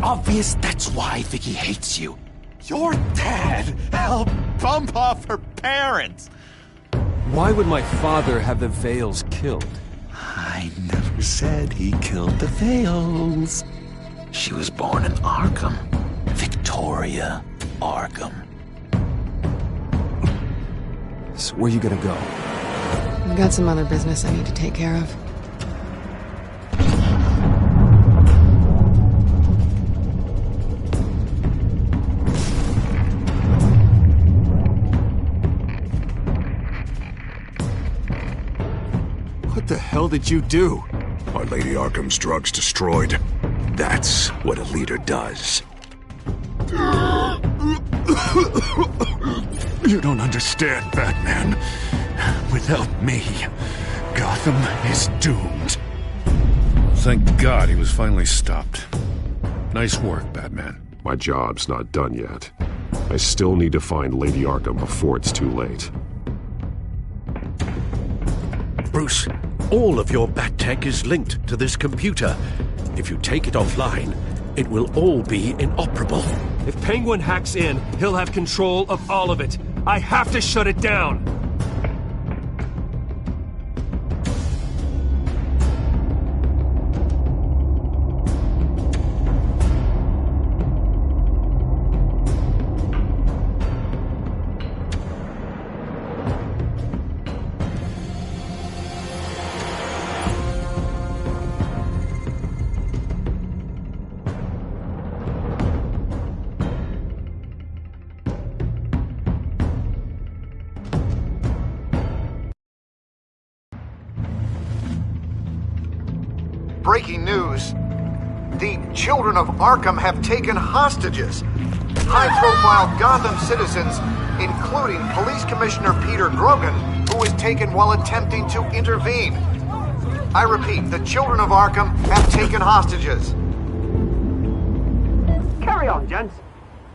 obvious that's why Vicky hates you. Your dad helped bump off her parents. Why would my father have the Vales killed? I never said he killed the Vales. She was born in Arkham. Victoria Arkham. So where you gonna go? I've got some other business I need to take care of. What the hell did you do? Are Lady Arkham's drugs destroyed? That's what a leader does. You don't understand, Batman. Without me, Gotham is doomed. Thank God he was finally stopped. Nice work, Batman. My job's not done yet. I still need to find Lady Arkham before it's too late. Bruce, all of your bat tech is linked to this computer. If you take it offline, it will all be inoperable. If Penguin hacks in, he'll have control of all of it. I have to shut it down! Breaking news. The children of Arkham have taken hostages. High-profile Gotham citizens, including Police Commissioner Peter Grogan, who was taken while attempting to intervene. I repeat, the children of Arkham have taken hostages. Carry on, gents.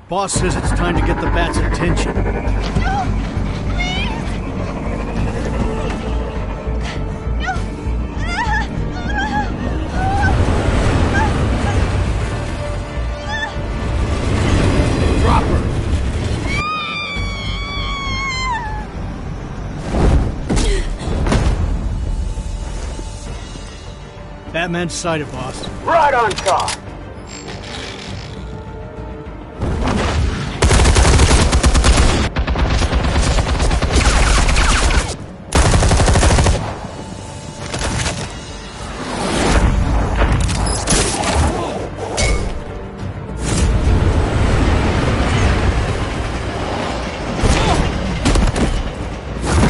Boss says it's time to get the Bat's attention. No! Batman's sighted, boss. Right on top.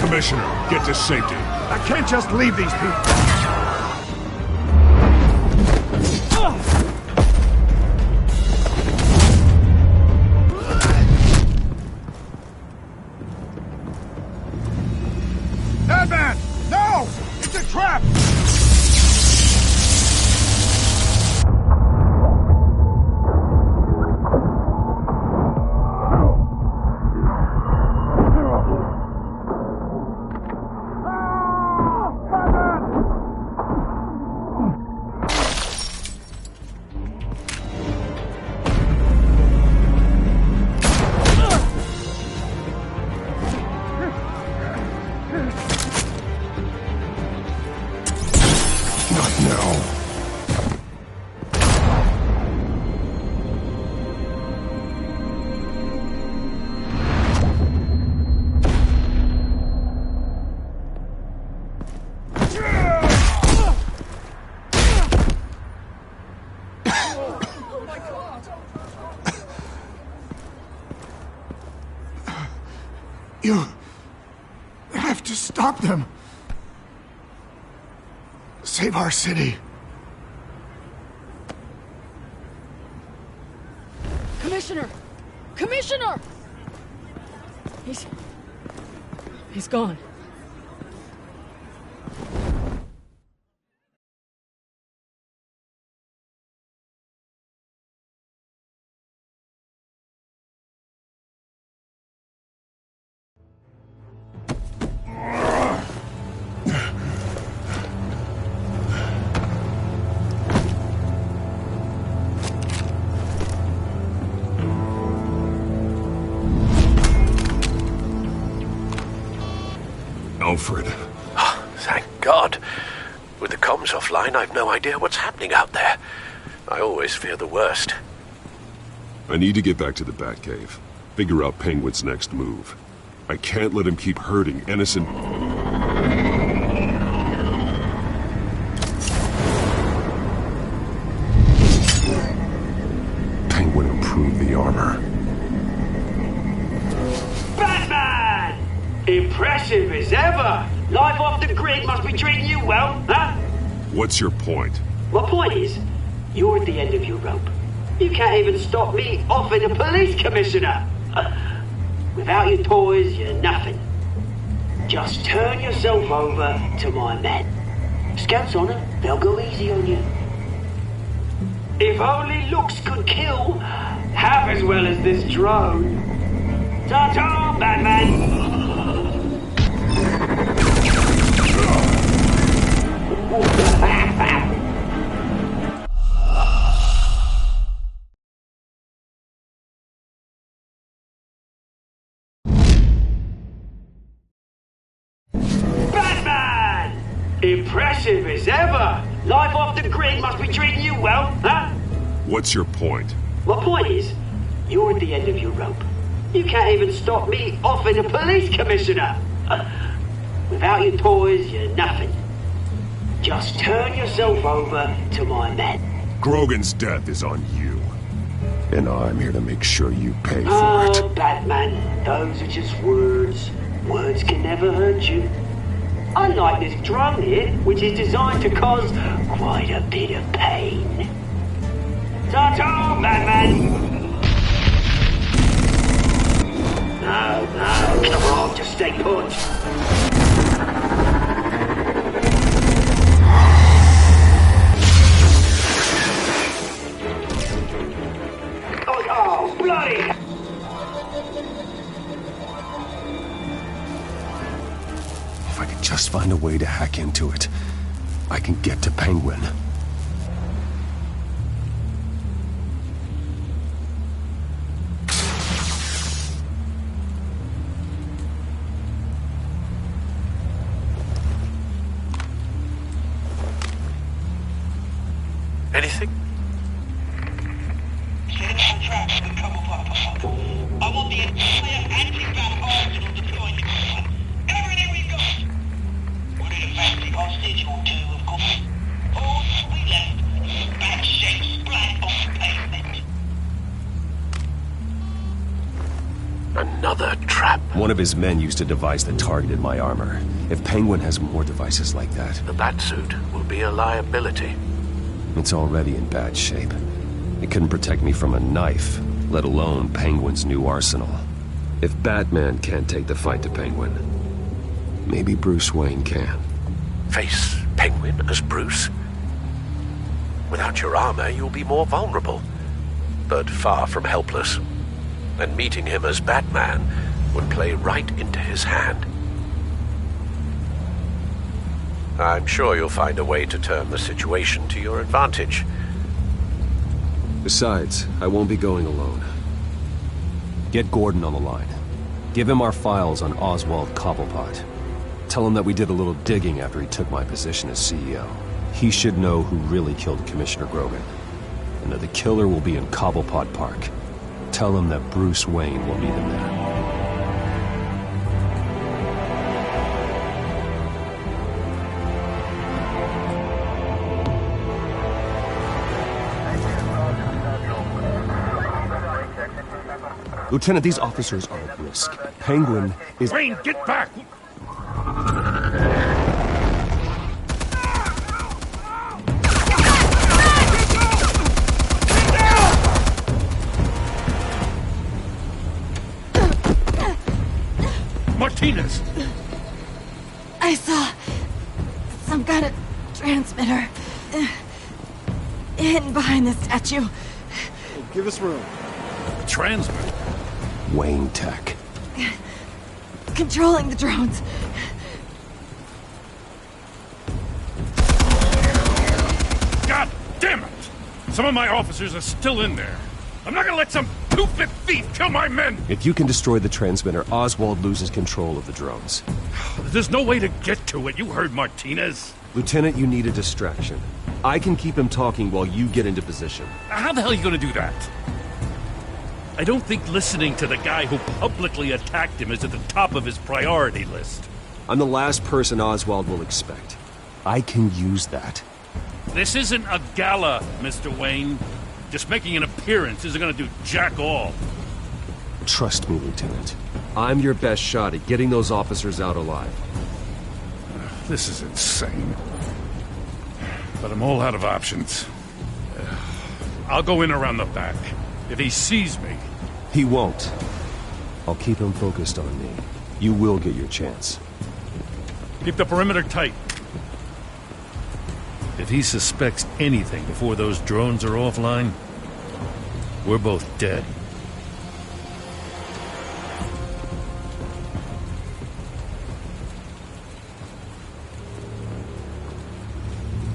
Commissioner, get to safety. I can't just leave these people. Batman! No! It's a trap! You have to stop them. Save our city. Commissioner! Commissioner! He's gone. Alfred. Oh, thank God. With the comms offline, I've no idea what's happening out there. I always fear the worst. I need to get back to the Batcave. Figure out Penguin's next move. I can't let him keep hurting innocent... Penguin improved the armor. Batman! Impressive as ever! Life off the grid must be treating you well, huh? What's your point? My point is, you're at the end of your rope. You can't even stop me offing a police commissioner. Without your toys, you're nothing. Just turn yourself over to my men. Scouts on it, they'll go easy on you. If only looks could kill half as well as this drone. Ta-ta, Batman! Batman! Impressive as ever! Life off the grid must be treating you well, huh? What's your point? My point is, you're at the end of your rope. You can't even stop me offing a police commissioner. Without your toys, you're nothing. Just turn yourself over to my men. Grogan's death is on you. And I'm here to make sure you pay for Oh, it. Batman, those are just words. Words can never hurt you. Unlike this drone here, which is designed to cause quite a bit of pain. Ta-ta, Batman! No, come on, just stay put. Oh, bloody! If I could just find a way to hack into it, I can get to Penguin. Anything? I want the entire anti-bat arsenal deployed in one. Everything we've got. We're in a fancy hostage or two, of course. All we left, bad shape splat on the pavement. Another trap. One of his men used a device that targeted my armor. If Penguin has more devices like that... The Batsuit will be a liability. It's already in bad shape. It couldn't protect me from a knife, let alone Penguin's new arsenal. If Batman can't take the fight to Penguin, maybe Bruce Wayne can. Face Penguin as Bruce? Without your armor, you'll be more vulnerable, but far from helpless. And meeting him as Batman would play right into his hand. I'm sure you'll find a way to turn the situation to your advantage. Besides, I won't be going alone. Get Gordon on the line. Give him our files on Oswald Cobblepot. Tell him that we did a little digging after he took my position as CEO. He should know who really killed Commissioner Grogan, and that the killer will be in Cobblepot Park. Tell him that Bruce Wayne will meet him there. Lieutenant, these officers are at risk. Penguin is... Wayne, get back! Martinez! I saw some kind of transmitter hidden behind the statue. Give us room. Transmitter? Wayne Tech. Controlling the drones. God damn it! Some of my officers are still in there. I'm not gonna let some stupid thief kill my men! If you can destroy the transmitter, Oswald loses control of the drones. There's no way to get to it. You heard Martinez. Lieutenant, you need a distraction. I can keep him talking while you get into position. How the hell are you gonna do that? I don't think listening to the guy who publicly attacked him is at the top of his priority list. I'm the last person Oswald will expect. I can use that. This isn't a gala, Mr. Wayne. Just making an appearance isn't gonna do jack all. Trust me, Lieutenant. I'm your best shot at getting those officers out alive. This is insane. But I'm all out of options. I'll go in around the back. If he sees me... He won't. I'll keep him focused on me. You will get your chance. Keep the perimeter tight. If he suspects anything before those drones are offline, we're both dead.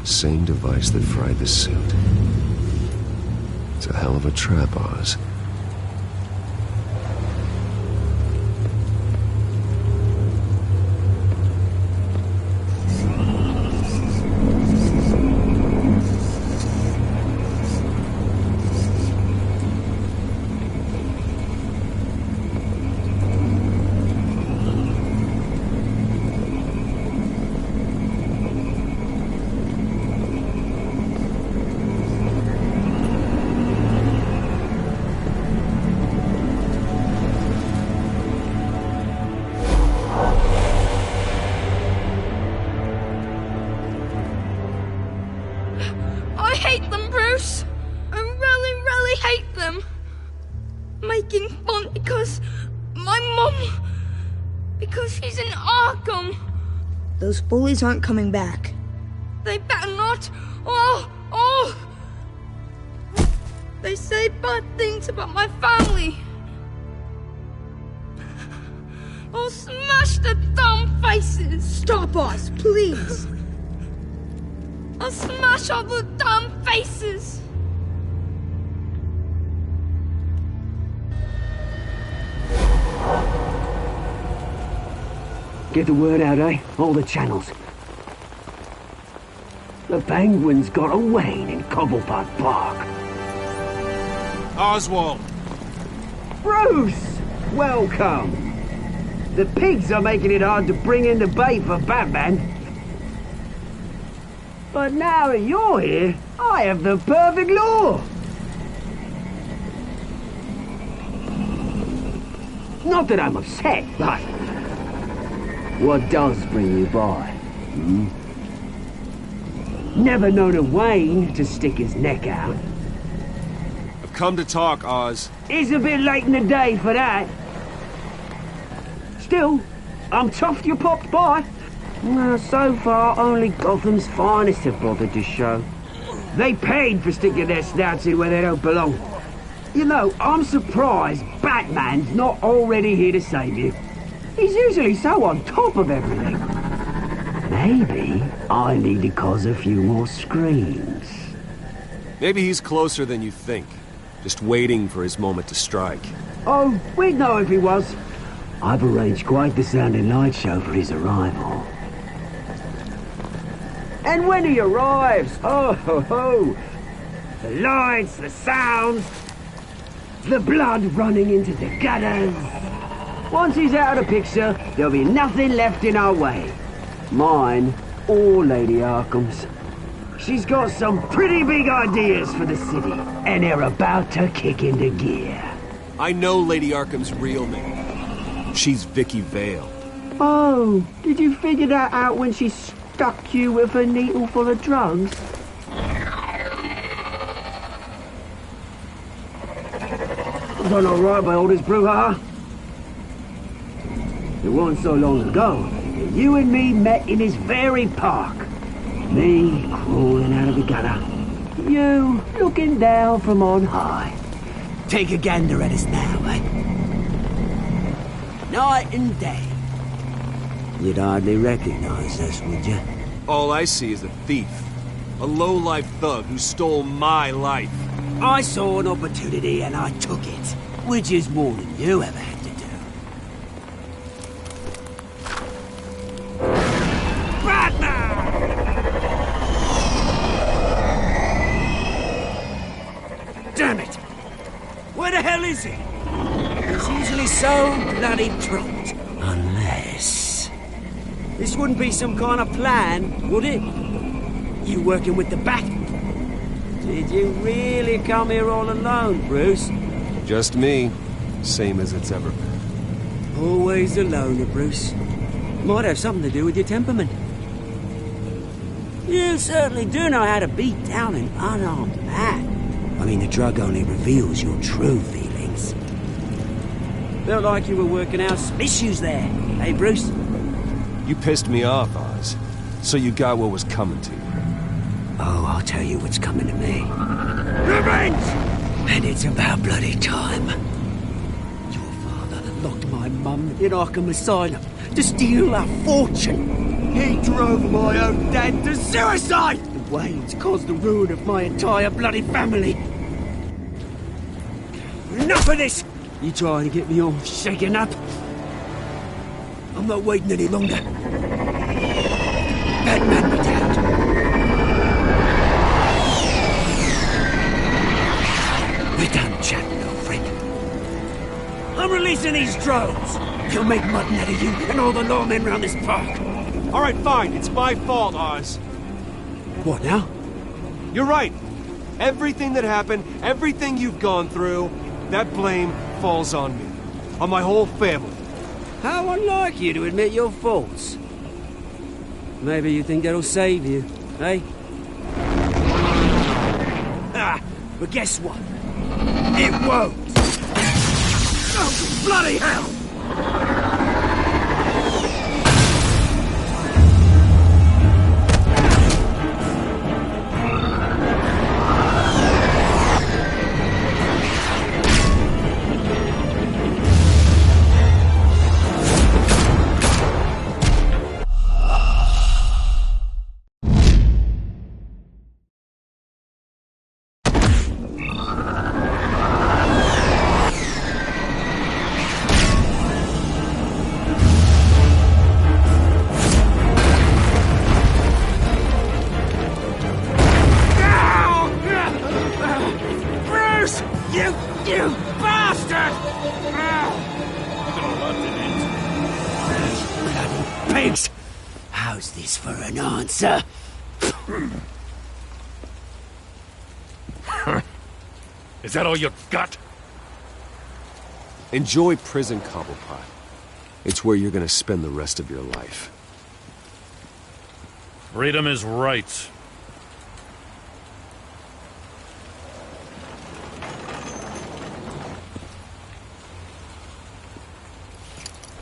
Same device that fried the suit. It's a hell of a trap, Oz. Making fun because my mum... because she's in Arkham. Those bullies aren't coming back. They better not. They say bad things about my family. I'll smash the dumb faces. Stop us, please. I'll smash all the dumb faces. Get the word out, eh? All the channels. The Penguin's got a Wayne in Cobblepot Park. Oswald! Bruce! Welcome! The pigs are making it hard to bring in the bait for Batman. But now that you're here, I have the perfect lure! Not that I'm upset, but... what does bring you by? Never known a Wayne to stick his neck out. I've come to talk, Oz. It's a bit late in the day for that. Still, I'm chuffed you popped by. So far, only Gotham's finest have bothered to show. They paid for sticking their snouts in where they don't belong. You know, I'm surprised Batman's not already here to save you. He's usually so on top of everything. Maybe I need to cause a few more screams. Maybe he's closer than you think. Just waiting for his moment to strike. Oh, we'd know if he was. I've arranged quite the sounding light show for his arrival. And when he arrives, oh ho ho! The lights, the sounds, the blood running into the gutters. Once he's out of the picture, there'll be nothing left in our way. Mine or Lady Arkham's. She's got some pretty big ideas for the city, and they're about to kick into gear. I know Lady Arkham's real name. She's Vicky Vale. Oh, did you figure that out when she stuck you with a needle full of drugs? Done all right by all this brouhaha. It wasn't so long ago that you and me met in this very park. Me crawling out of the gutter. You looking down from on high. Take a gander at us now, eh? Night and day. You'd hardly recognize us, would you? All I see is a thief. A low-life thug who stole my life. I saw an opportunity and I took it. which is more than you ever had to do. Batman! Damn it! Where the hell is he? He's usually so bloody prompt. Unless... This wouldn't be some kind of plan, would it? You working with the Bat? Did you really come here all alone, Bruce? Just me. Same as it's ever been. Always a loner, Bruce. Might have something to do with your temperament. You certainly do know how to beat down an unarmed man. I mean, the drug only reveals your true feelings. Felt like you were working out some issues there, hey, Bruce? You pissed me off, Oz. So you got what was coming to you. Oh, I'll tell you what's coming to me. Revenge! And it's about bloody time. Your father locked my mum in Arkham Asylum to steal our fortune. He drove my own dad to suicide! The Waynes caused the ruin of my entire bloody family. Enough of this! You trying to get me all shaken up? I'm not waiting any longer. Batman me down. We're done chatting, old friend. I'm releasing these drones. He'll make mutton out of you and all the lawmen around this park. All right, fine. It's my fault, Oz. What now? You're right. Everything that happened, everything you've gone through, that blame falls on me. On my whole family. How unlike you to admit your faults. Maybe you think that'll save you, eh? Ah, but guess what? It won't! Oh, bloody hell! You bastard! Bloody pigs! How's this for an answer? Is that all you got? Enjoy prison, Cobblepot. It's where you're gonna spend the rest of your life. Freedom is right.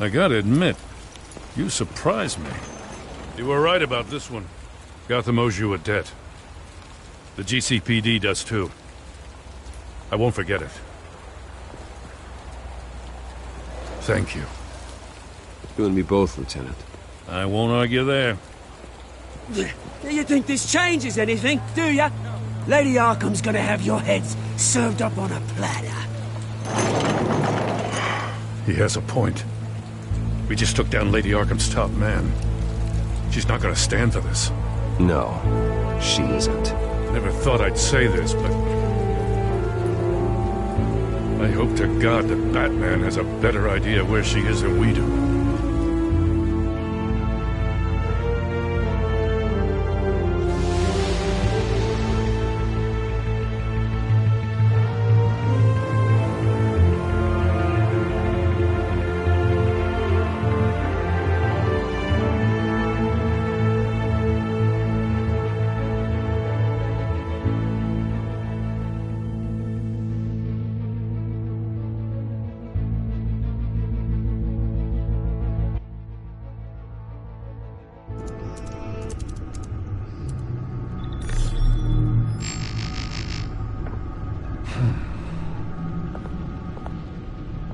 I gotta admit, you surprised me. You were right about this one. Gotham owes you a debt. The GCPD does too. I won't forget it. Thank you. You and me both, Lieutenant. I won't argue there. You think this changes anything, do ya? Lady Arkham's gonna have your heads served up on a platter. He has a point. We just took down Lady Arkham's top man. She's not gonna stand for this. No, she isn't. Never thought I'd say this, but... I hope to God that Batman has a better idea where she is than we do.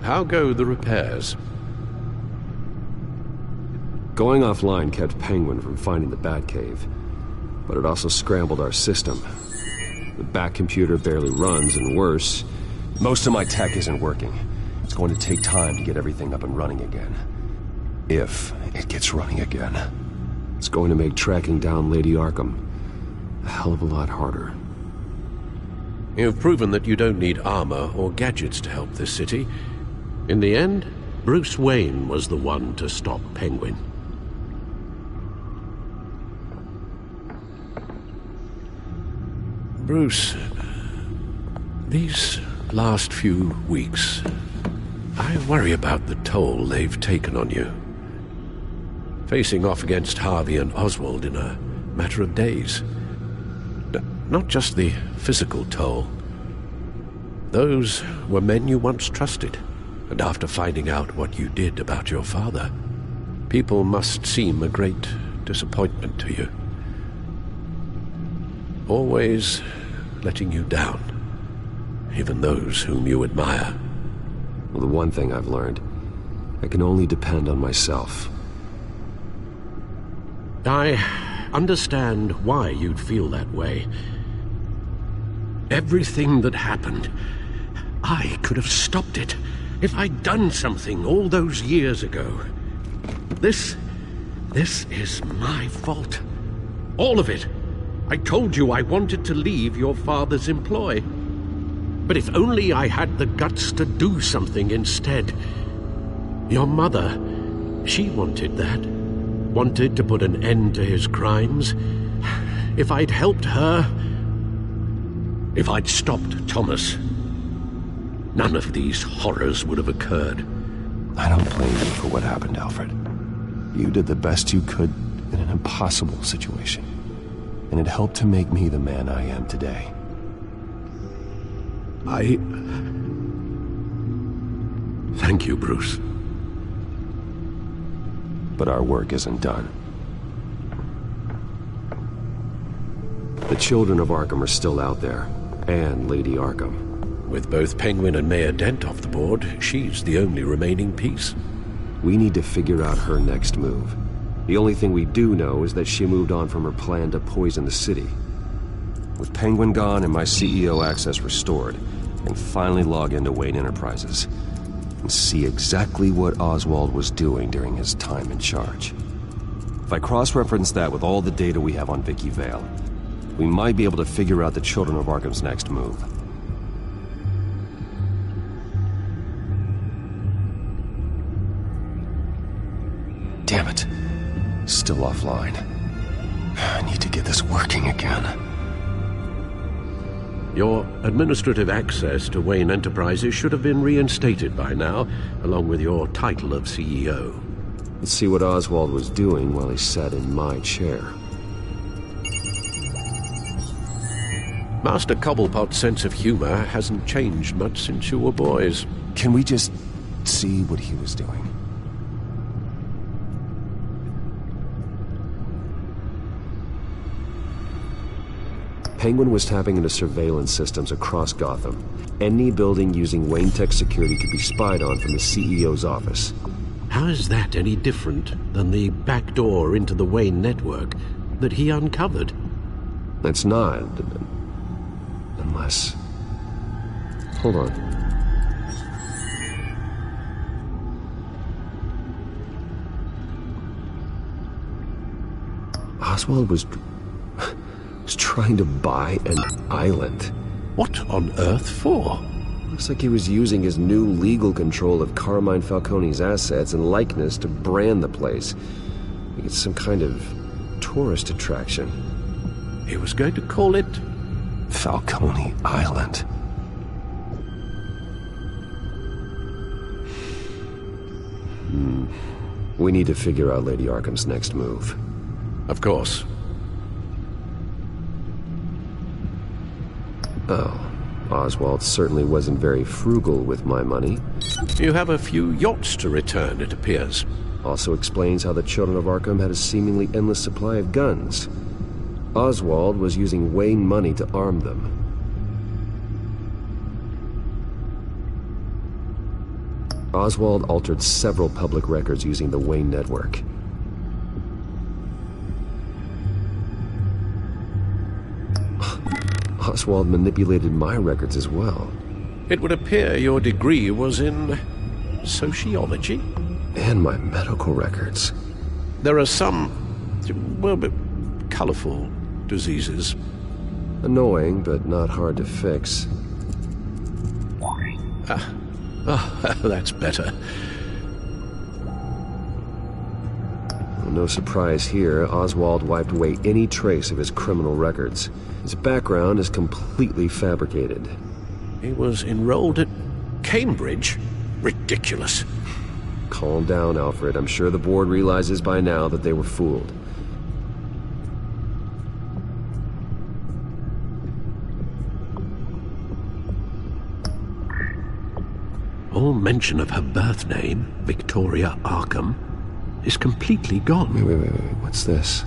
How go the repairs? Going offline kept Penguin from finding the Batcave, but it also scrambled our system. The Bat computer barely runs, and worse, Most of my tech isn't working. It's going to take time to get everything up and running again. If it gets running again. It's going to make tracking down Lady Arkham a hell of a lot harder. You've proven that you don't need armor or gadgets to help this city. In the end, Bruce Wayne was the one to stop Penguin. Bruce, these last few weeks, I worry about the toll they've taken on you. Facing off against Harvey and Oswald in a matter of days. Not just the physical toll. Those were men you once trusted, and after finding out what you did about your father, people must seem a great disappointment to you. Always letting you down, even those whom you admire. Well, the one thing I've learned, I can only depend on myself. I understand why you'd feel that way. Everything that happened, I could have stopped it if I'd done something all those years ago. This is my fault. All of it. I told you I wanted to leave your father's employ. But if only I had the guts to do something instead. Your mother, she wanted that. Wanted to put an end to his crimes. If I'd helped her, if I'd stopped Thomas, none of these horrors would have occurred. I don't blame you for what happened, Alfred. You did the best you could in an impossible situation. And it helped to make me the man I am today. Thank you, Bruce. But our work isn't done. The children of Arkham are still out there, and Lady Arkham. With both Penguin and Mayor Dent off the board, she's the only remaining piece. We need to figure out her next move. The only thing we do know is that she moved on from her plan to poison the city. With Penguin gone and my CEO access restored, I can finally log into Wayne Enterprises and see exactly what Oswald was doing during his time in charge. If I cross-reference that with all the data we have on Vicky Vale, we might be able to figure out the Children of Arkham's next move. Damn it. Still offline. I need to get this working again. Your administrative access to Wayne Enterprises should have been reinstated by now, along with your title of CEO. Let's see what Oswald was doing while he sat in my chair. Master Cobblepot's sense of humor hasn't changed much since you were boys. Can we just see what he was doing? Penguin was tapping into surveillance systems across Gotham. Any building using Wayne Tech security could be spied on from the CEO's office. How is that any different than the back door into the Wayne network that he uncovered? It's not. Unless... Hold on. Oswald was trying to buy an island. What on earth for? Looks like he was using his new legal control of Carmine Falcone's assets and likeness to brand the place. Like it's some kind of tourist attraction. He was going to call it Falcone Island. We need to figure out Lady Arkham's next move. Of course. Oh, Oswald certainly wasn't very frugal with my money. You have a few yachts to return, it appears. Also explains how the Children of Arkham had a seemingly endless supply of guns. Oswald was using Wayne money to arm them. Oswald altered several public records using the Wayne network. Oswald manipulated my records as well. It would appear your degree was in sociology? And my medical records. There are some, well, colorful diseases. Annoying, but not hard to fix. That's better. Well, no surprise here, Oswald wiped away any trace of his criminal records. His background is completely fabricated. He was enrolled at Cambridge? Ridiculous. Calm down, Alfred. I'm sure the board realizes by now that they were fooled. All mention of her birth name, Victoria Arkham, is completely gone. Wait. What's this?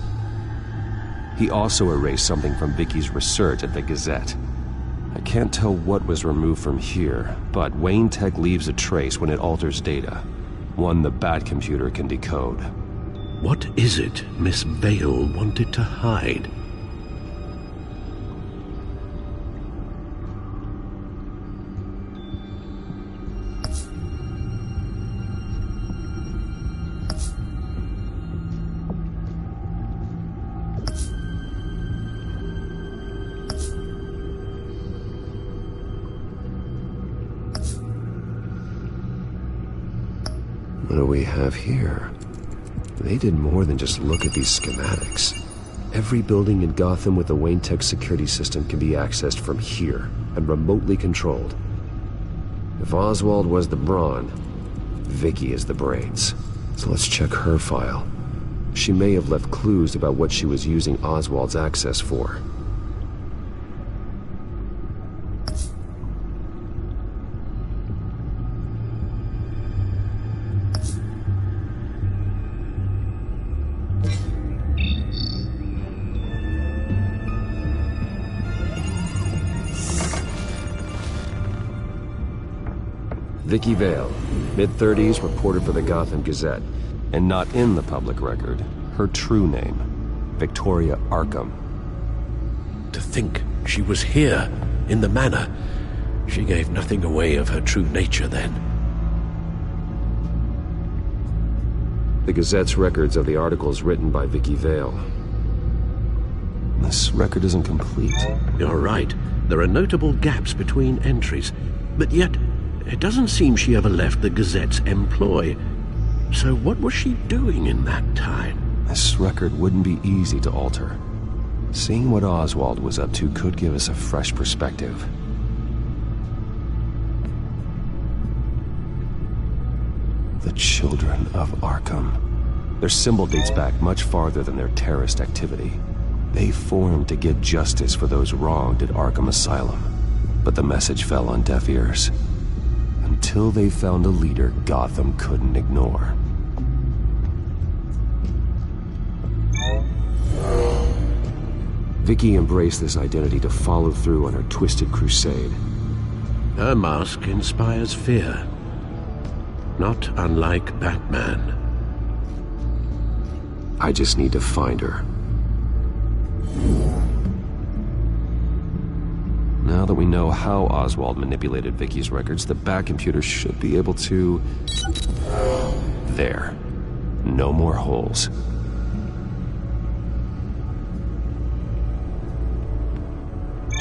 He also erased something from Vicky's research at the Gazette. I can't tell what was removed from here, but Wayne Tech leaves a trace when it alters data. One the Bat computer can decode. What is it Miss Vale wanted to hide? What do we have here? They did more than just look at these schematics. Every building in Gotham with the Wayne Tech security system can be accessed from here and remotely controlled. If Oswald was the brawn, Vicky is the brains. So let's check her file. She may have left clues about what she was using Oswald's access for. Vicky Vale, mid-30s, reported for the Gotham Gazette. And not in the public record. Her true name, Victoria Arkham. To think she was here, in the manor. She gave nothing away of her true nature then. The Gazette's records of the articles written by Vicky Vale. This record isn't complete. You're right. There are notable gaps between entries. But yet, it doesn't seem she ever left the Gazette's employ. So what was she doing in that time? This record wouldn't be easy to alter. Seeing what Oswald was up to could give us a fresh perspective. The Children of Arkham. Their symbol dates back much farther than their terrorist activity. They formed to get justice for those wronged at Arkham Asylum. But the message fell on deaf ears. Until they found a leader Gotham couldn't ignore. Vicky embraced this identity to follow through on her twisted crusade. Her mask inspires fear. Not unlike Batman. I just need to find her. Now that we know how Oswald manipulated Vicky's records, the Bat computer should be able to... There. No more holes.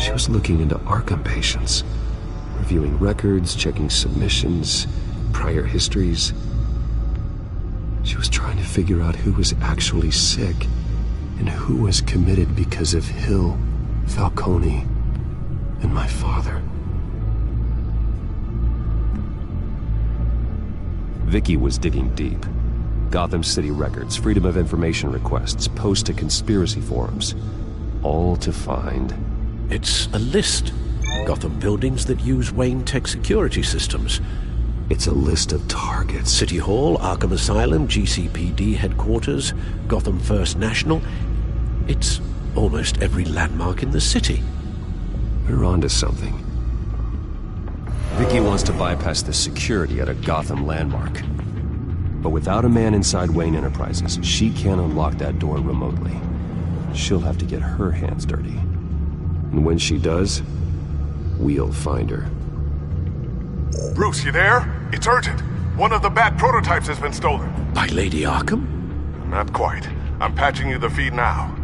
She was looking into Arkham patients, reviewing records, checking submissions, prior histories. She was trying to figure out who was actually sick and who was committed because of Hill, Falcone, and my father. Vicky was digging deep. Gotham City records, Freedom of Information requests, posts to conspiracy forums. All to find... It's a list. Gotham buildings that use Wayne Tech security systems. It's a list of targets. City Hall, Arkham Asylum, GCPD headquarters, Gotham First National. It's almost every landmark in the city. We're onto something. Vicky wants to bypass the security at a Gotham landmark. But without a man inside Wayne Enterprises, she can't unlock that door remotely. She'll have to get her hands dirty. And when she does, we'll find her. Bruce, you there? It's urgent. One of the Bat prototypes has been stolen. By Lady Arkham? Not quite. I'm patching you the feed now.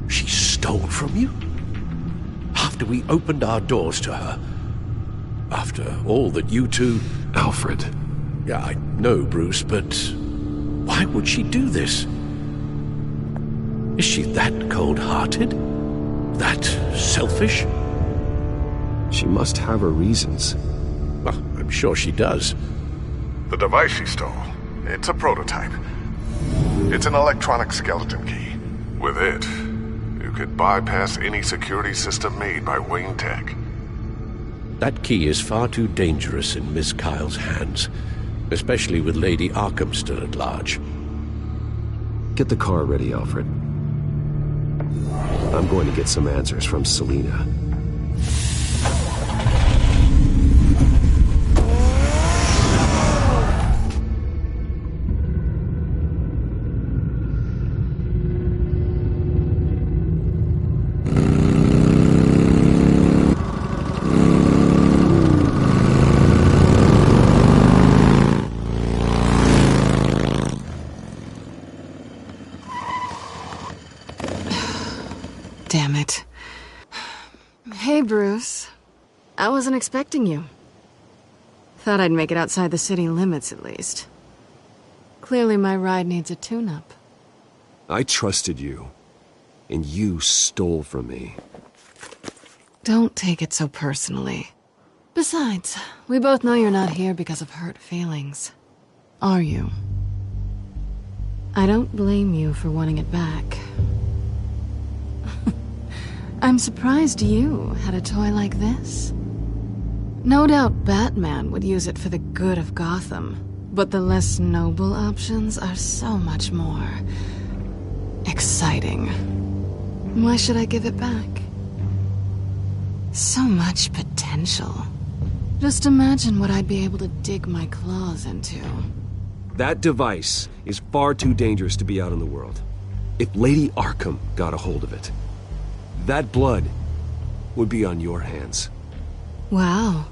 She stole from you? After we opened our doors to her? After all that you two... Alfred. Yeah, I know, Bruce, but why would she do this? Is she that cold-hearted? That selfish? She must have her reasons. Well, I'm sure she does. The device she stole, it's a prototype. It's an electronic skeleton key. With it, you could bypass any security system made by Wayne Tech. That key is far too dangerous in Miss Kyle's hands, especially with Lady Arkham still at large. Get the car ready, Alfred. I'm going to get some answers from Selina. Damn it. Hey, Bruce. I wasn't expecting you. Thought I'd make it outside the city limits, at least. Clearly my ride needs a tune-up. I trusted you, and you stole from me. Don't take it so personally. Besides, we both know you're not here because of hurt feelings. Are you? I don't blame you for wanting it back. I'm surprised you had a toy like this. No doubt Batman would use it for the good of Gotham, but the less noble options are so much more exciting. Why should I give it back? So much potential. Just imagine what I'd be able to dig my claws into. That device is far too dangerous to be out in the world. If Lady Arkham got a hold of it, that blood would be on your hands. Wow,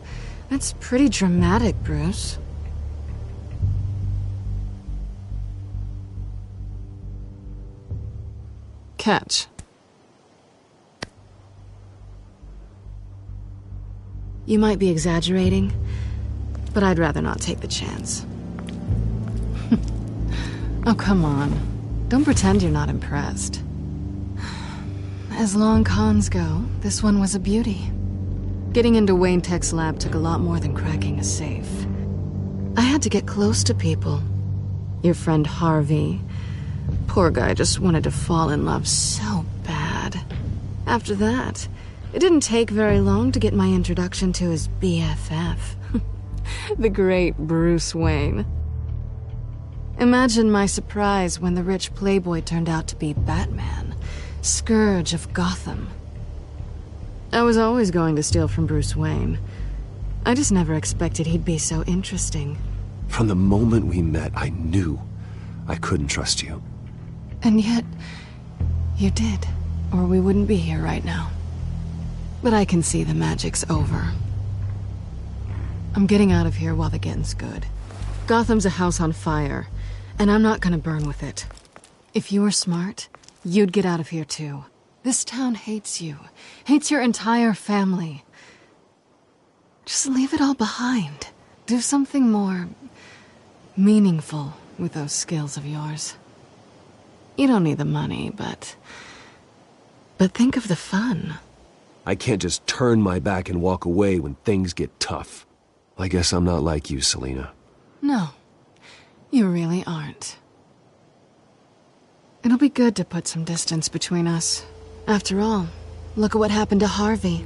that's pretty dramatic, Bruce. Catch. You might be exaggerating, but I'd rather not take the chance. Oh, come on. Don't pretend you're not impressed. As long cons go, this one was a beauty. Getting into Wayne Tech's lab took a lot more than cracking a safe. I had to get close to people. Your friend Harvey. Poor guy just wanted to fall in love so bad. After that, it didn't take very long to get my introduction to his BFF. The great Bruce Wayne. Imagine my surprise when the rich playboy turned out to be Batman, Scourge of Gotham. I was always going to steal from Bruce Wayne. I just never expected he'd be so interesting. From the moment we met, I knew I couldn't trust you. And yet, you did, or we wouldn't be here right now. But I can see the magic's over. I'm getting out of here while the getting's good. Gotham's a house on fire, and I'm not gonna burn with it. If you were smart, you'd get out of here too. This town hates you, hates your entire family. Just leave it all behind. Do something more meaningful with those skills of yours. You don't need the money, but think of the fun. I can't just turn my back and walk away when things get tough. I guess I'm not like you, Selina. No, you really aren't. It'll be good to put some distance between us. After all, look at what happened to Harvey.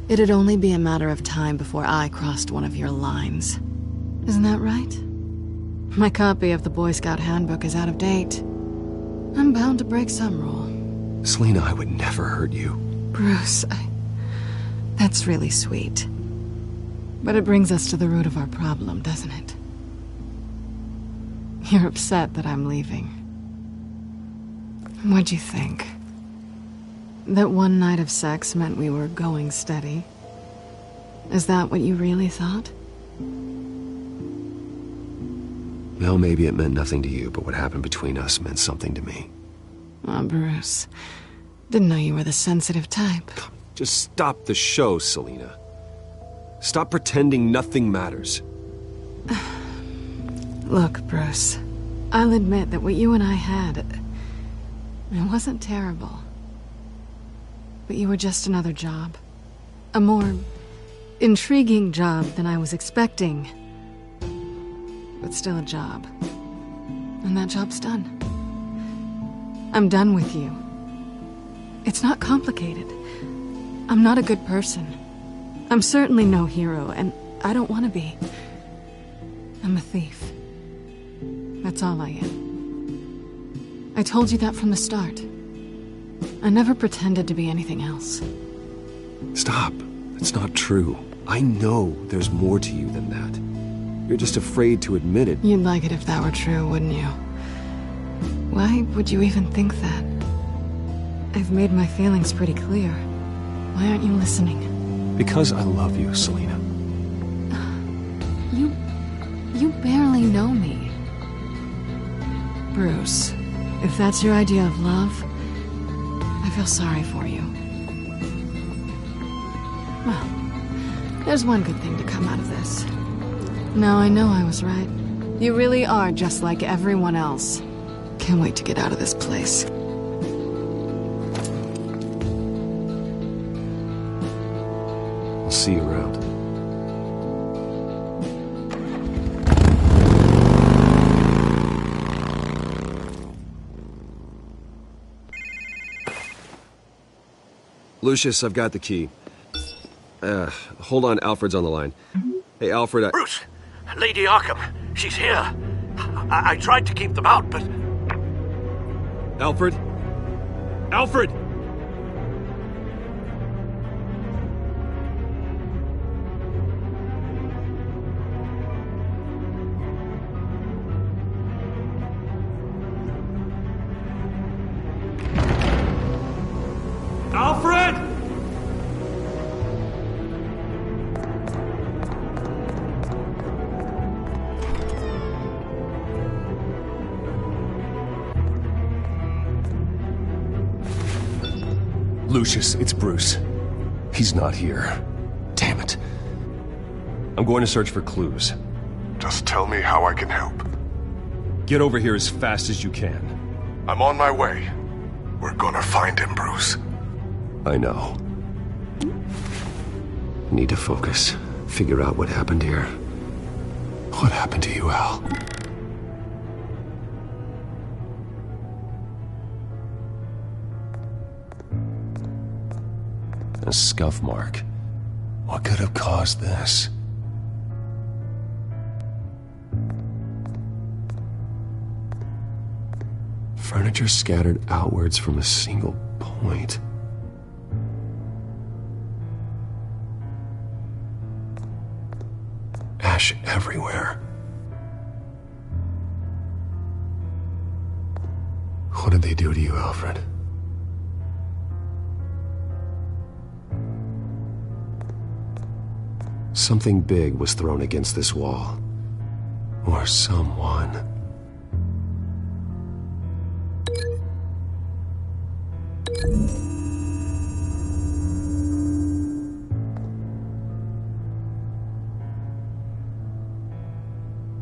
It'd only be a matter of time before I crossed one of your lines. Isn't that right? My copy of the Boy Scout Handbook is out of date. I'm bound to break some rule. Selina, I would never hurt you. Bruce, that's really sweet. But it brings us to the root of our problem, doesn't it? You're upset that I'm leaving. What'd you think? That one night of sex meant we were going steady. Is that what you really thought? Well, maybe it meant nothing to you, but what happened between us meant something to me. Oh, Bruce. Didn't know you were the sensitive type. Just stop the show, Selina. Stop pretending nothing matters. Look, Bruce. I'll admit that what you and I had... it wasn't terrible. But you were just another job. A more intriguing job than I was expecting. But still a job. And that job's done. I'm done with you. It's not complicated. I'm not a good person. I'm certainly no hero, and I don't want to be. I'm a thief. That's all I am. I told you that from the start. I never pretended to be anything else. Stop. That's not true. I know there's more to you than that. You're just afraid to admit it. You'd like it if that were true, wouldn't you? Why would you even think that? I've made my feelings pretty clear. Why aren't you listening? Because I love you, Selina. You barely know me. Bruce, if that's your idea of love, I feel sorry for you. Well, there's one good thing to come out of this. Now I know I was right. You really are just like everyone else. Can't wait to get out of this place. I'll see you around. Lucius, I've got the key. Hold on, Alfred's on the line. Hey, Alfred, Bruce! Lady Arkham, she's here. I tried to keep them out, but... Alfred? Alfred! Alfred! Lucius, it's Bruce. He's not here. Damn it. I'm going to search for clues. Just tell me how I can help. Get over here as fast as you can. I'm on my way. We're gonna find him, Bruce. I know. Need to focus. Figure out what happened here. What happened to you, Al? A scuff mark. What could have caused this? Furniture scattered outwards from a single point. Ash everywhere. What did they do to you, Alfred? Something big was thrown against this wall. Or someone.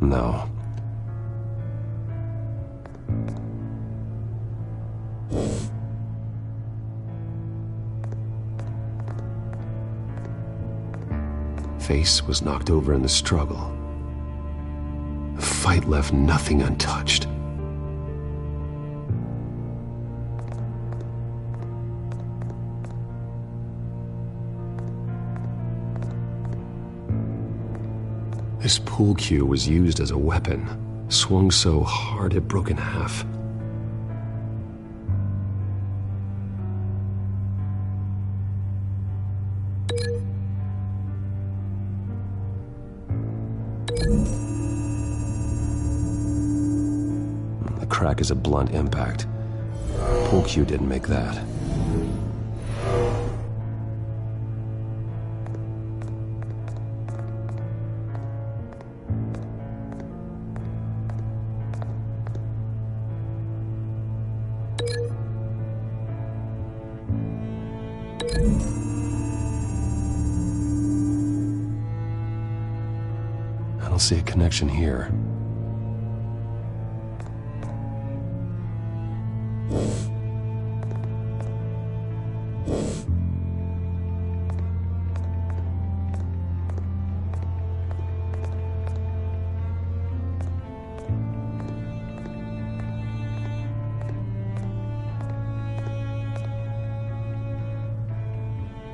No. Face was knocked over in the struggle. The fight left nothing untouched. This pool cue was used as a weapon, swung so hard it broke in half. The crack is a blunt impact. Pool cue didn't make that. don't see a connection here.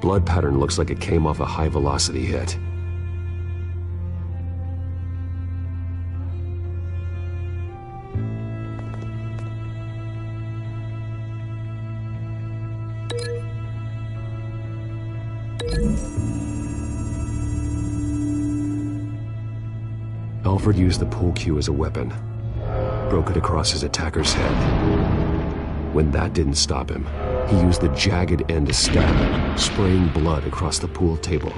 Blood pattern looks like it came off a high-velocity hit. Alfred used the pool cue as a weapon, broke it across his attacker's head. When that didn't stop him, he used the jagged end to stab him, spraying blood across the pool table.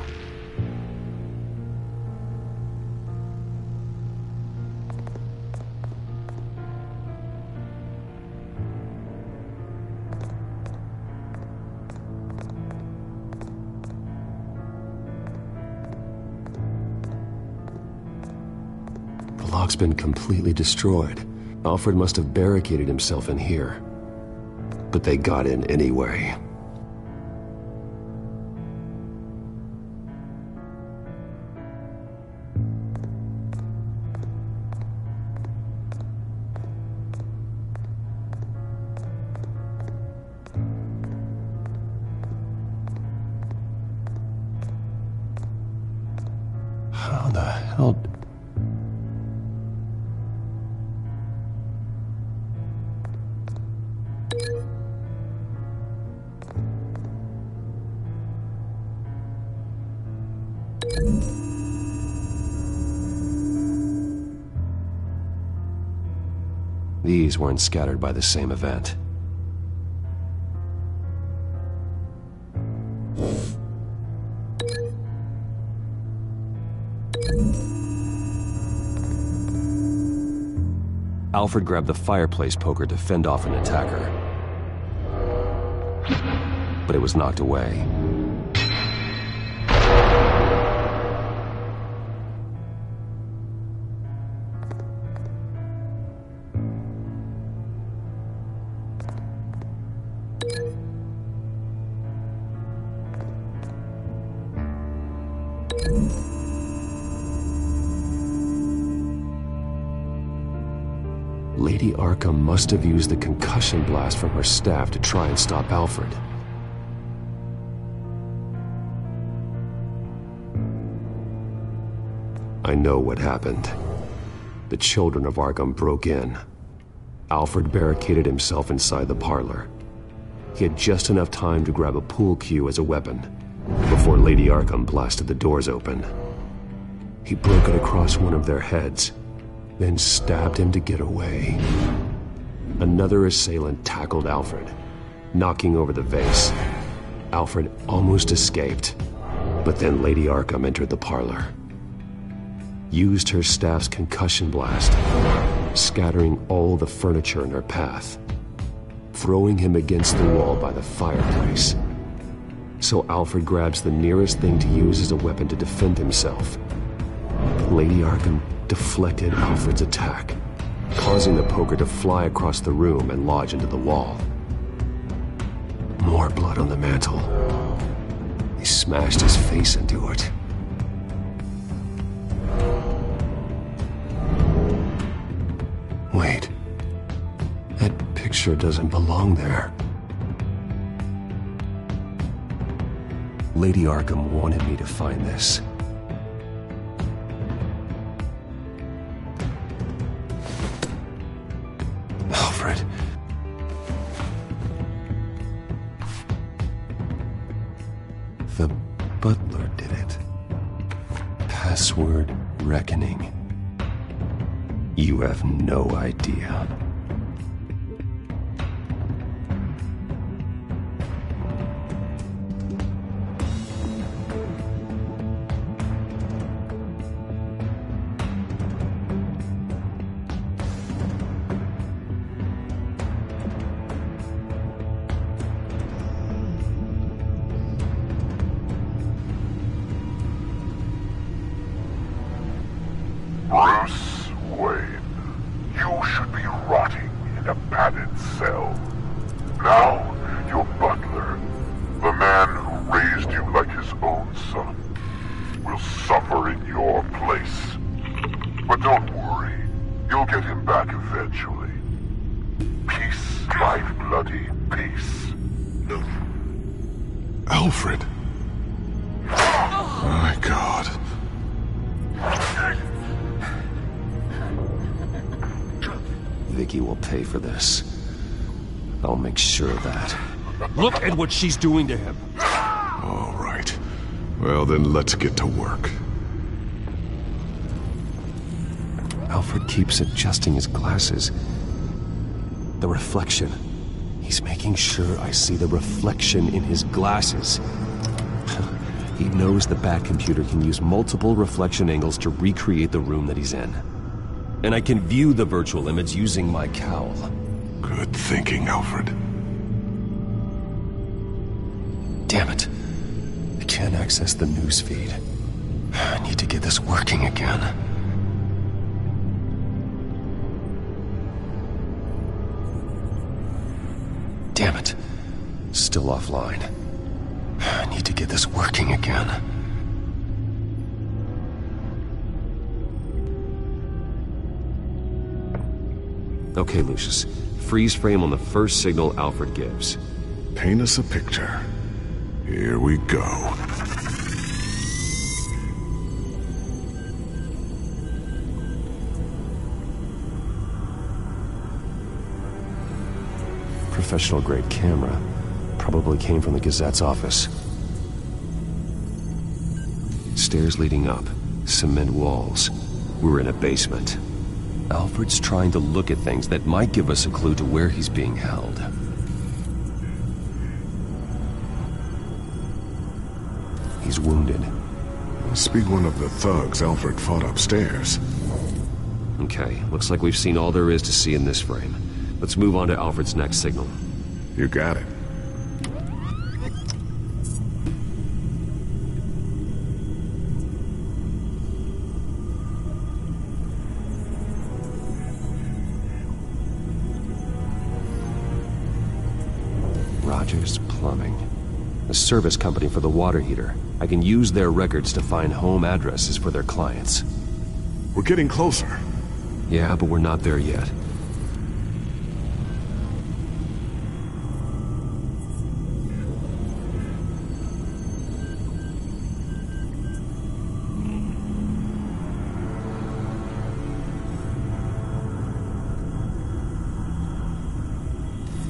The lock's been completely destroyed. Alfred must have barricaded himself in here. But they got in anyway. How the hell... These weren't scattered by the same event. Alfred grabbed the fireplace poker to fend off an attacker, but it was knocked away. Lady Arkham must have used the concussion blast from her staff to try and stop Alfred. I know what happened. The children of Arkham broke in. Alfred barricaded himself inside the parlor. He had just enough time to grab a pool cue as a weapon before Lady Arkham blasted the doors open. He broke it across one of their heads, then stabbed him to get away. Another assailant tackled Alfred, knocking over the vase. Alfred almost escaped, but then Lady Arkham entered the parlor. Used her staff's concussion blast, scattering all the furniture in her path, throwing him against the wall by the fireplace. So Alfred grabs the nearest thing to use as a weapon to defend himself. But Lady Arkham deflected Alfred's attack, causing the poker to fly across the room and lodge into the wall. More blood on the mantel. He smashed his face into it. Wait. That picture doesn't belong there. Lady Arkham wanted me to find this. Alfred. The butler did it. Password reckoning. You have no idea. own son will suffer in your place. But don't worry, you'll get him back eventually. Peace, my bloody peace. Alfred! My God. Vicky will pay for this. I'll make sure of that. Look at what she's doing to him. All right. Well, then let's get to work. Alfred keeps adjusting his glasses. The reflection. He's making sure I see the reflection in his glasses. He knows the Bat computer can use multiple reflection angles to recreate the room that he's in. And I can view the virtual image using my cowl. Good thinking, Alfred. Damn it. I can't access the news feed. I need to get this working again. Damn it. Still offline. I need to get this working again. Okay, Lucius. Freeze frame on the first signal Alfred gives. Paint us a picture. Here we go. Professional-grade camera. Probably came from the Gazette's office. Stairs leading up. Cement walls. We're in a basement. Alfred's trying to look at things that might give us a clue to where he's being held. He's wounded. Must be one of the thugs Alfred fought upstairs. Okay, looks like we've seen all there is to see in this frame. Let's move on to Alfred's next signal. You got it. Rogers Plumbing. A service company for the water heater. I can use their records to find home addresses for their clients. We're getting closer. Yeah, but we're not there yet.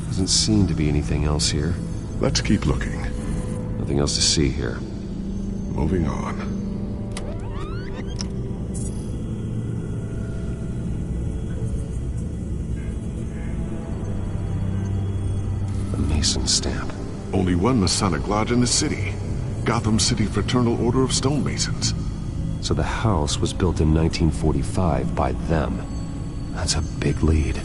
Doesn't seem to be anything else here. Let's keep looking. Nothing else to see here. Moving on. A Mason stamp. Only one Masonic lodge in the city. Gotham City Fraternal Order of Stonemasons. So the house was built in 1945 by them. That's a big lead.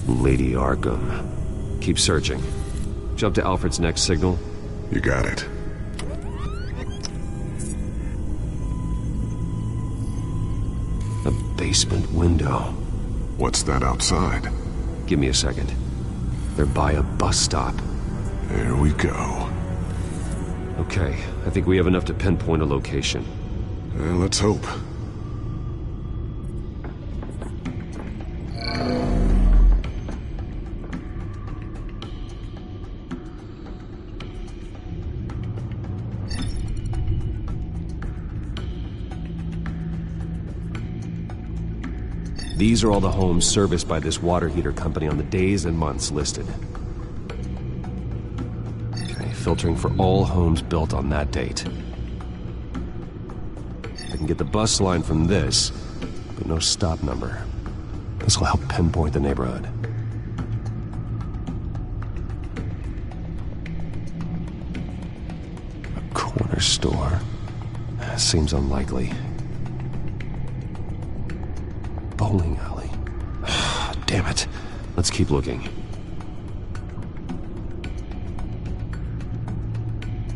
Lady Arkham. Keep searching. Jump to Alfred's next signal. You got it. A basement window. What's that outside? Give me a second. They're by a bus stop. There we go. Okay, I think we have enough to pinpoint a location. Let's hope. These are all the homes serviced by this water heater company on the days and months listed. Okay, filtering for all homes built on that date. I can get the bus line from this, but no stop number. This will help pinpoint the neighborhood. A corner store. Seems unlikely. Bowling alley. Damn it. Let's keep looking.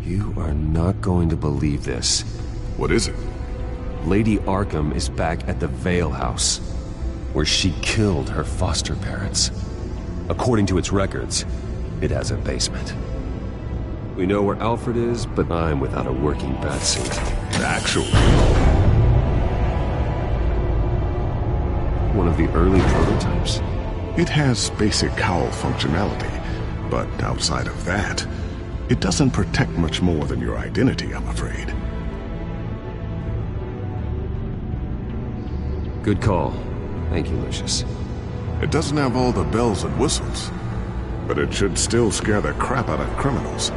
You are not going to believe this. What is it? Lady Arkham is back at the Vale House, where she killed her foster parents. According to its records, it has a basement. We know where Alfred is, but I'm without a working batsuit. Actually. One of the early prototypes? It has basic cowl functionality, but outside of that, it doesn't protect much more than your identity, I'm afraid. Good call. Thank you, Lucius. It doesn't have all the bells and whistles, but it should still scare the crap out of criminals.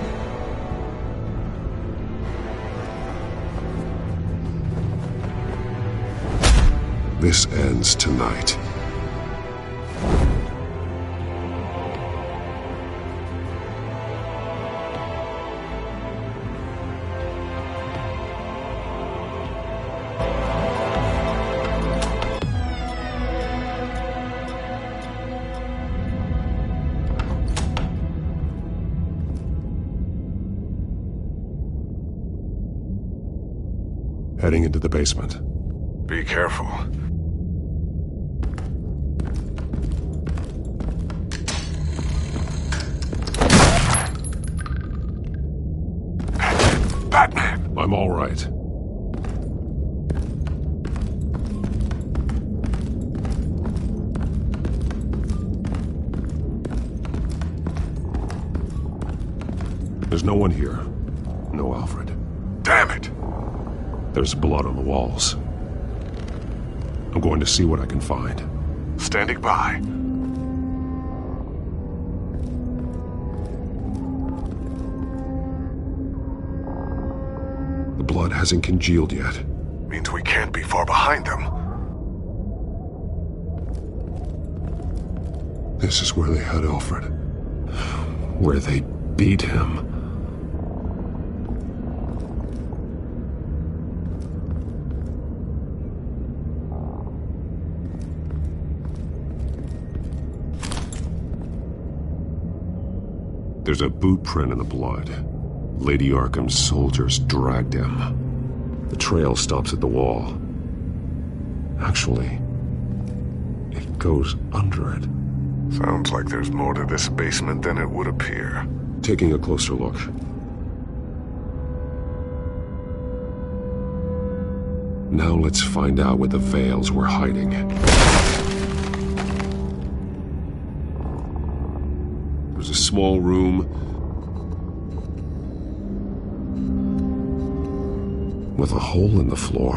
This ends tonight. Heading into the basement. Be careful. Batman! I'm all right. There's no one here. No Alfred. Damn it! There's blood on the walls. I'm going to see what I can find. Standing by. The blood hasn't congealed yet. Means we can't be far behind them. This is where they had Alfred. Where they beat him. There's a boot print in the blood. Lady Arkham's soldiers dragged him. The trail stops at the wall. Actually, it goes under it. Sounds like there's more to this basement than it would appear. Taking a closer look. Now let's find out where the Veils were hiding. There's a small room with a hole in the floor.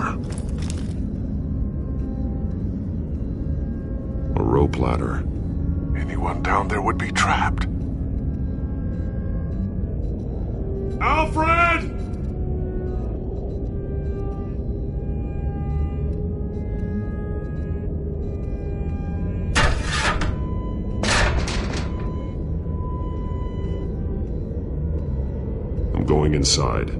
A rope ladder. Anyone down there would be trapped. Alfred! I'm going inside.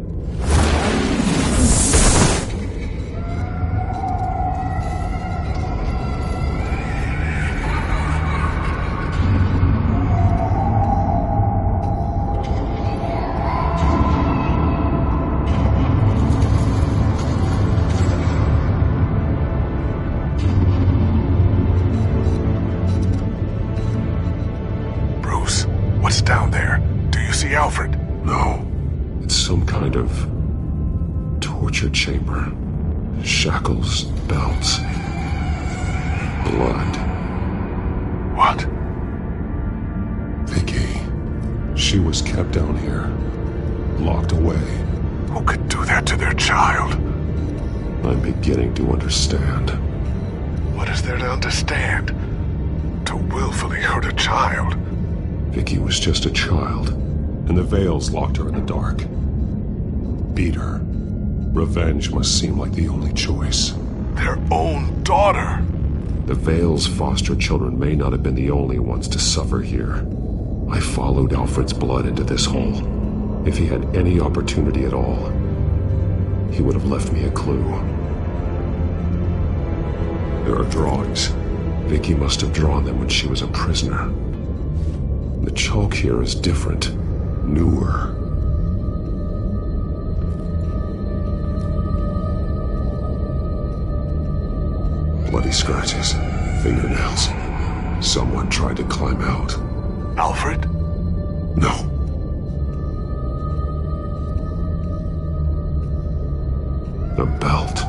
What's down there? Do you see Alfred? No. It's some kind of torture chamber. Shackles, belts, blood. What? Vicky. She was kept down here. Locked away. Who could do that to their child? I'm beginning to understand. What is there to understand? To willfully hurt a child? Vicky was just a child, and the Veils locked her in the dark. Beat her. Revenge must seem like the only choice. Their own daughter! The Veils' foster children may not have been the only ones to suffer here. I followed Alfred's blood into this hole. If he had any opportunity at all, he would have left me a clue. There are drawings. Vicky must have drawn them when she was a prisoner. The chalk here is different, newer. Bloody scratches, fingernails. Someone tried to climb out. Alfred? No. belt.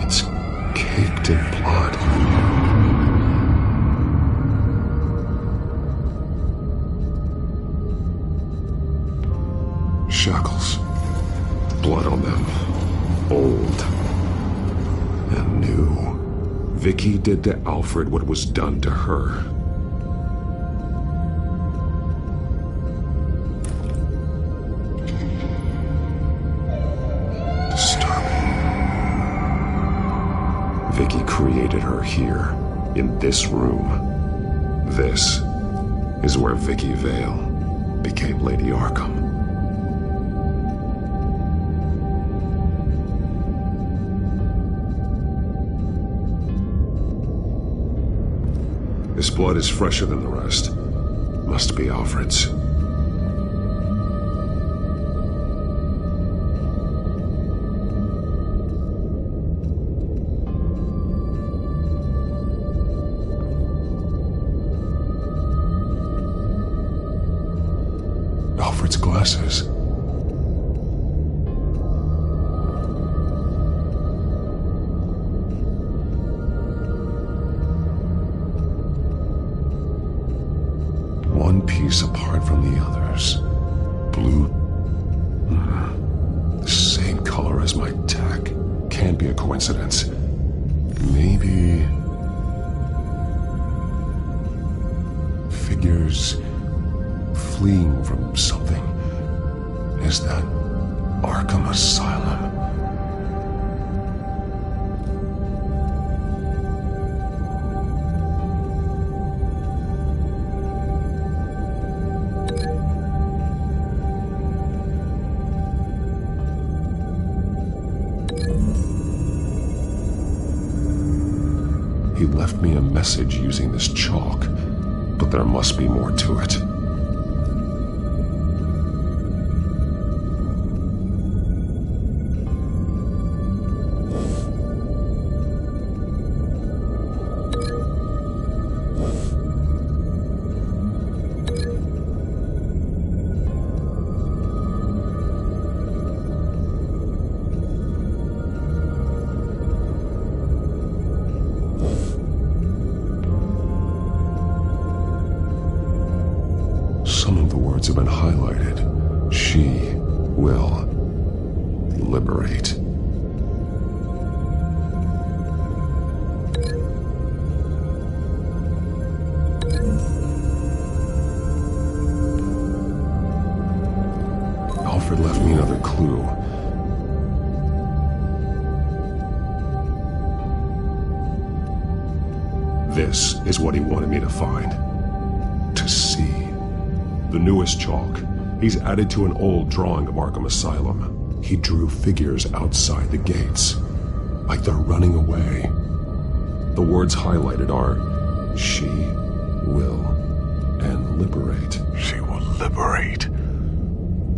It's caked in blood. Shackles. Blood on them. Old. And new. Vicky did to Alfred what was done to her. Vicky created her here, in this room. This is where Vicky Vale became Lady Arkham. This blood is fresher than the rest. Must be Alfred's. Alfred's glasses. One piece apart from the others. Blue. The same color as my tech. Can't be a coincidence. Maybe... figures... fleeing from something. Is that Arkham Asylum? He left me a message using this chalk, but there must be more to it. Some of the words have been highlighted. She will liberate. Alfred left me another clue. This is what he wanted me to find. To see. The newest chalk. He's added to an old drawing of Arkham Asylum. He drew figures outside the gates. Like they're running away. The words highlighted are, she will and liberate. She will liberate?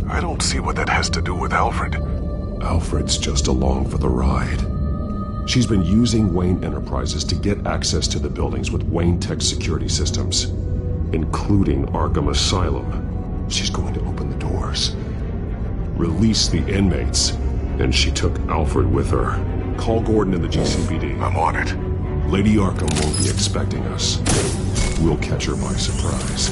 I don't see what that has to do with Alfred. Alfred's just along for the ride. She's been using Wayne Enterprises to get access to the buildings with Wayne Tech security systems, including Arkham Asylum. She's going to open the doors, release the inmates, and she took Alfred with her. Call Gordon and the GCPD. I'm on it. Lady Arkham won't be expecting us. We'll catch her by surprise.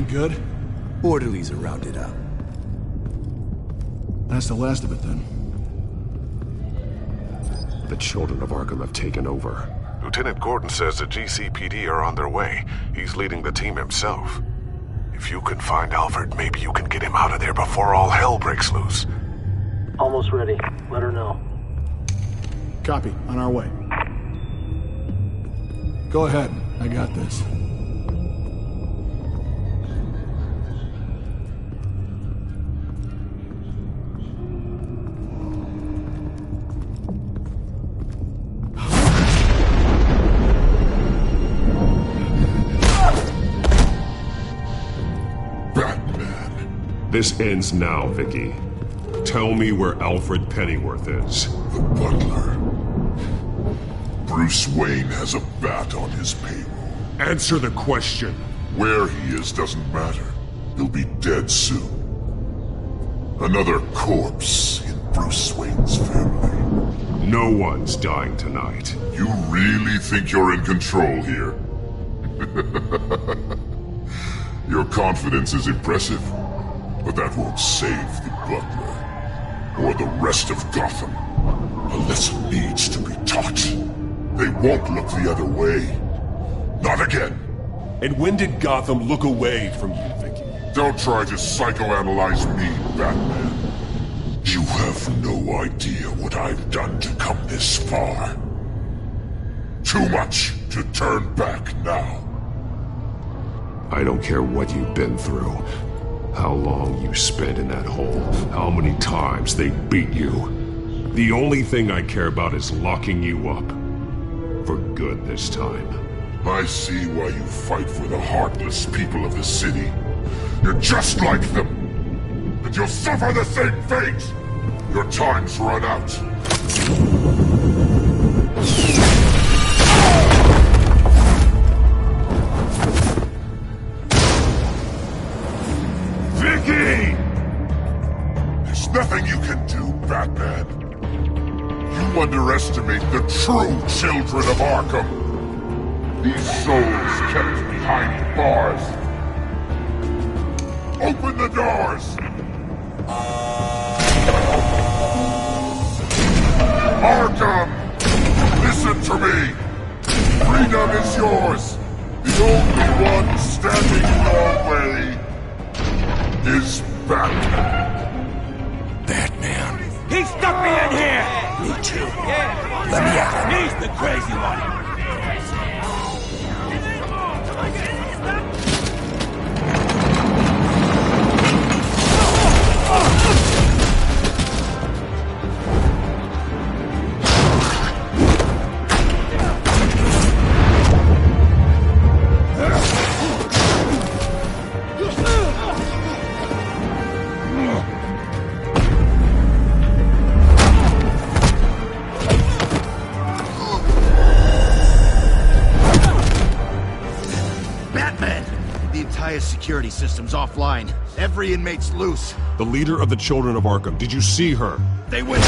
Good? Orderlies are rounded up. That's the last of it, then. The children of Arkham have taken over. Lieutenant Gordon says the GCPD are on their way. He's leading the team himself. If you can find Alfred, maybe you can get him out of there before all hell breaks loose. Almost ready. Let her know. Copy. On our way. Go ahead. I got this. This ends now, Vicky. Tell me where Alfred Pennyworth is. The butler. Bruce Wayne has a bat on his payroll. Answer the question. Where he is doesn't matter. He'll be dead soon. Another corpse in Bruce Wayne's family. No one's dying tonight. You really think you're in control here? Your confidence is impressive, but that won't save the butler. Or the rest of Gotham. A lesson needs to be taught. They won't look the other way. Not again. And when did Gotham look away from you, Vicky? Don't try to psychoanalyze me, Batman. You have no idea what I've done to come this far. Too much to turn back now. I don't care what you've been through. How long you spent in that hole. How many times they beat you. The only thing I care about is locking you up. For good this time. I see why you fight for the heartless people of the city. You're just like them. And you'll suffer the same fate. Your time's run out. Vicky! There's nothing you can do, Batman. You underestimate the true children of Arkham. These souls kept behind bars. Open the doors! Arkham! Listen to me! Freedom is yours! The only one standing in your way is Batman. Batman. He stuck me in here! Me too. Yeah. Let me out. He's the crazy one. Security system's offline. Every inmate's loose. The leader of the Children of Arkham. Did you see her? They went...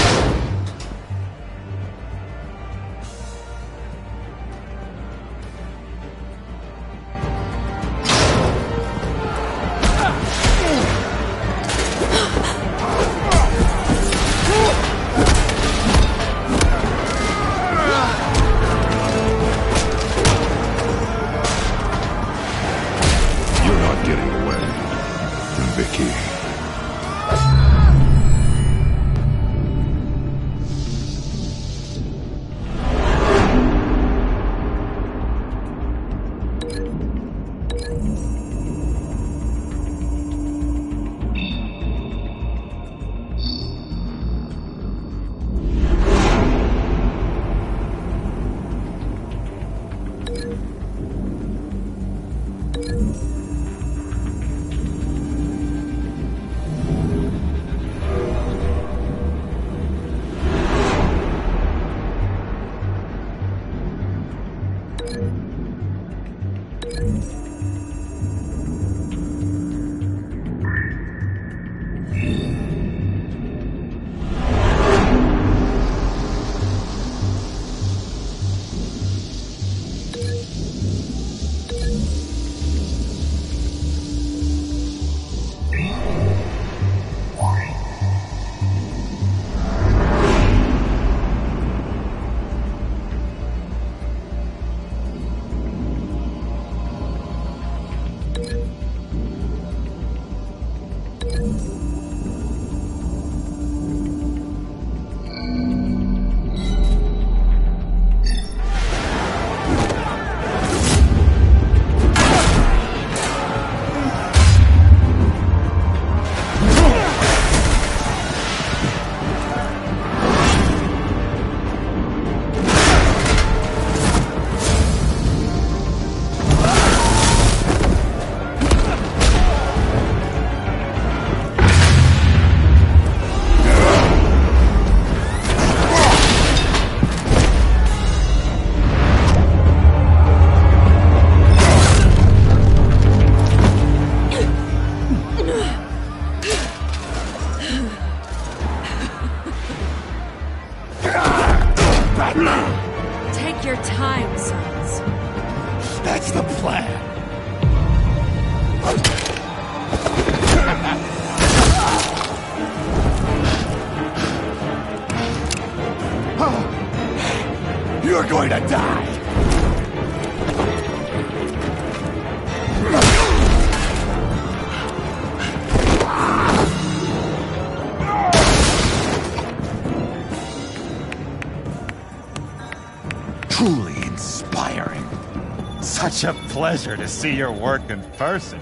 such a pleasure to see your work in person.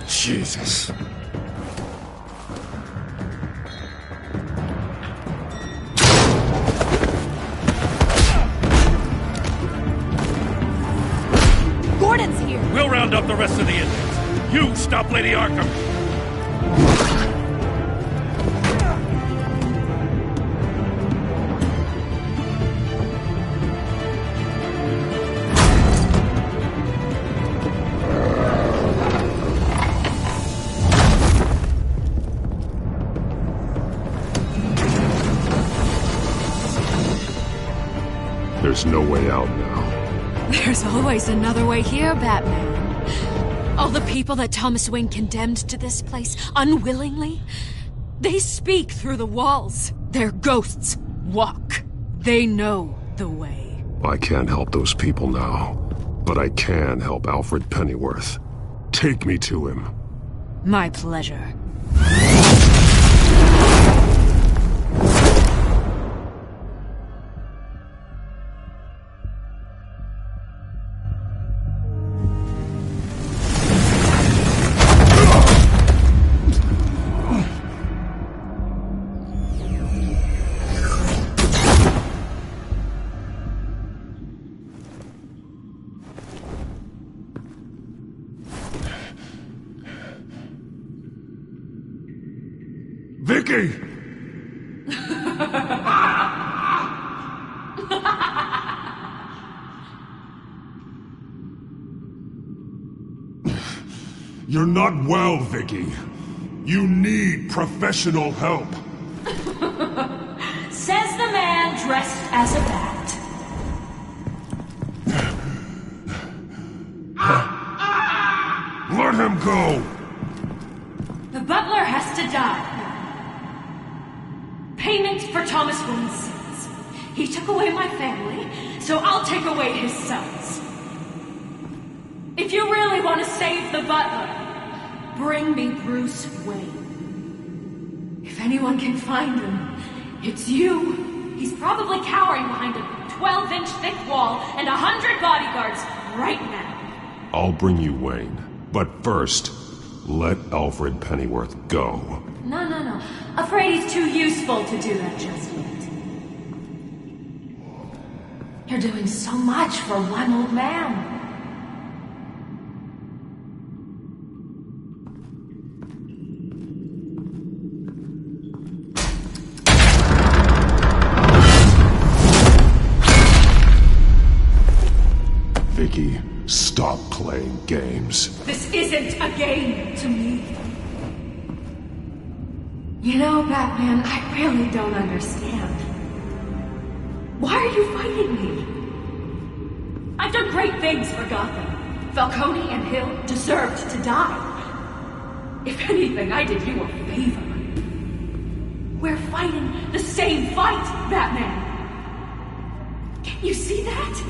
Jesus. Gordon's here! We'll round up the rest of the inmates. You stop Lady Arkham! There's no way out now. There's always another way here, Batman. All the people that Thomas Wayne condemned to this place unwillingly, they speak through the walls. Their ghosts walk. They know the way. I can't help those people now, but I can help Alfred Pennyworth. Take me to him. My pleasure. Vicky! You're not well, Vicky. You need professional help. Says the man dressed as a bat. Let him go! The butler has to die. Payment for Thomas Wayne's sins. He took away my family, so I'll take away his sons. If you really want to save the butler, bring me Bruce Wayne. If anyone can find him, it's you. He's probably cowering behind a 12-inch thick wall and 100 bodyguards right now. I'll bring you Wayne. But first, let Alfred Pennyworth go. No. Afraid he's too useful to do that just yet. You're doing so much for one old man. Vicky, stop playing games. This isn't a game to me. You know, Batman, I really don't understand. Why are you fighting me? I've done great things for Gotham. Falcone and Hill deserved to die. If anything, I did you a favor. We're fighting the same fight, Batman. Can't you see that?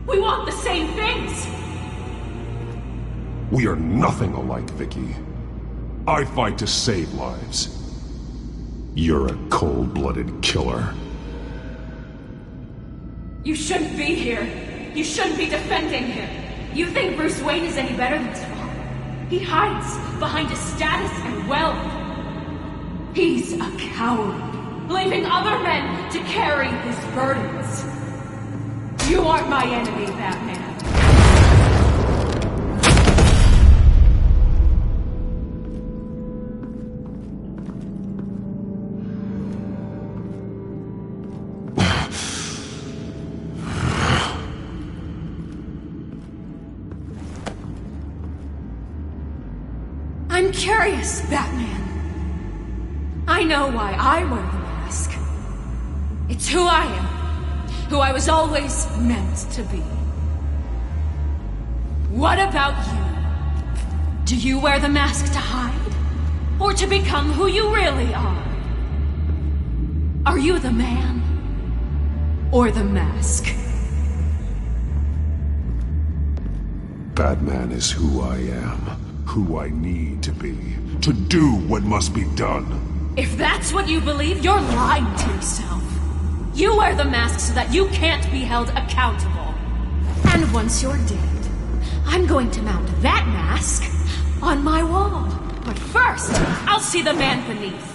We want the same things. We are nothing alike, Vicky. I fight to save lives. You're a cold-blooded killer. You shouldn't be here. You shouldn't be defending him. You think Bruce Wayne is any better than his father? He hides behind his status and wealth. He's a coward, leaving other men to carry his burdens. You aren't my enemy, Batman. I'm curious, Batman. I know why I wear the mask. It's who I am. Who I was always meant to be. What about you? Do you wear the mask to hide? Or to become who you really are? Are you the man? Or the mask? Batman is who I am. Who I need to be. To do what must be done. If that's what you believe, you're lying to yourself. You wear the mask so that you can't be held accountable. And once you're dead, I'm going to mount that mask on my wall. But first, I'll see the man beneath.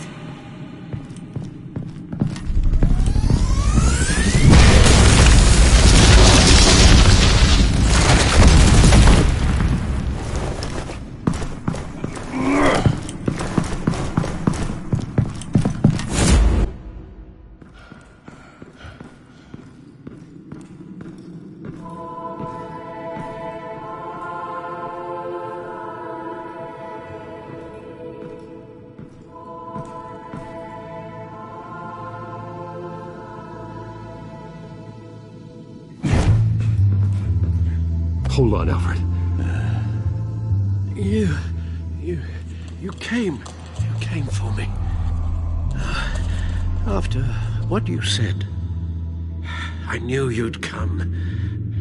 Hold on, Alfred. You came for me. After what you said, I knew you'd come.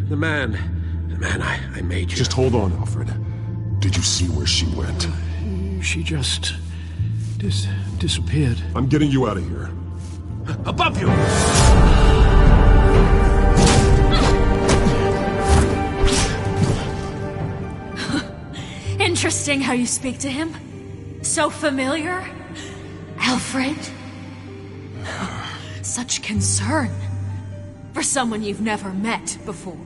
The man I made you. Just hold on, Alfred. Did you see where she went? She just disappeared. I'm getting you out of here. Above you! Interesting how you speak to him. So familiar. Alfred. Such concern for someone you've never met before.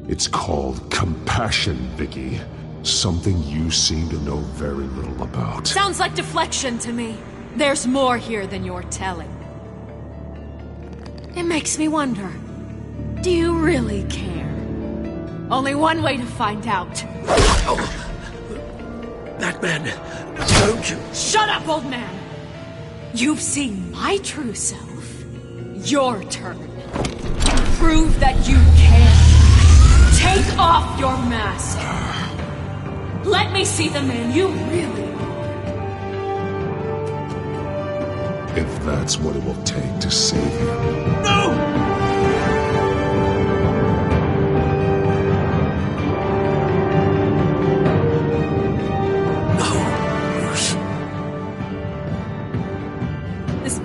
It's called compassion, Vicky. Something you seem to know very little about. Sounds like deflection to me. There's more here than you're telling. It makes me wonder, do you really care? Only one way to find out. Oh, that man, don't you? Shut up, old man! You've seen my true self. Your turn. Prove that you can. Take off your mask. Let me see the man you really are. If that's what it will take to save him. No!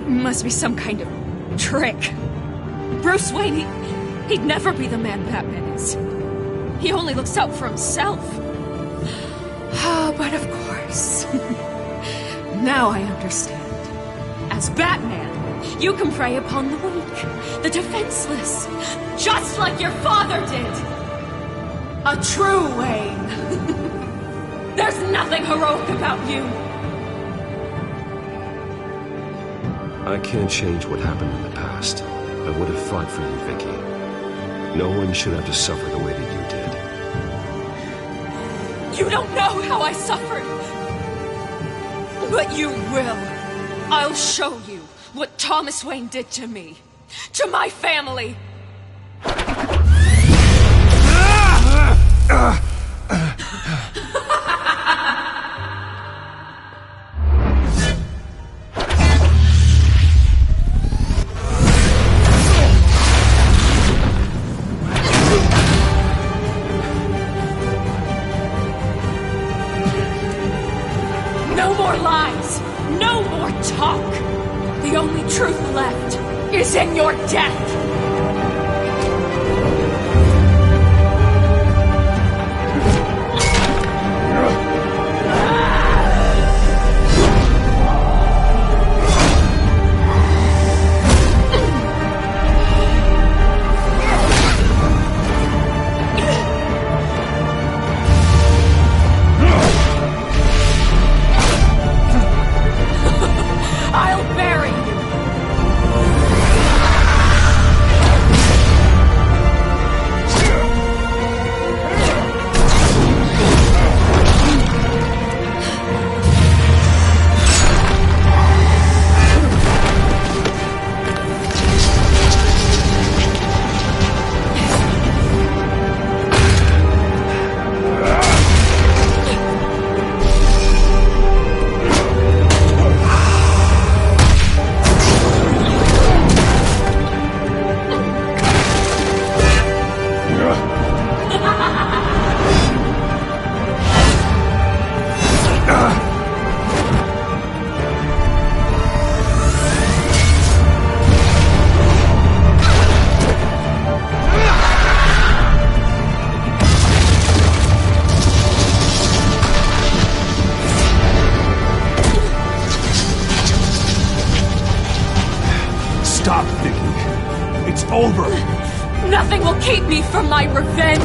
Must be some kind of trick. Bruce Wayne, he'd never be the man Batman is. He only looks out for himself. But of course. Now I understand. As Batman, you can prey upon the weak, the defenseless, just like your father did. A true Wayne. There's nothing heroic about you. I can't change what happened in the past. I would have fought for you, Vicky. No one should have to suffer the way that you did. You don't know how I suffered. But you will. I'll show you what Thomas Wayne did to me. To my family. The only truth left is in your death! I'll bury you! over. Nothing will keep me from my revenge.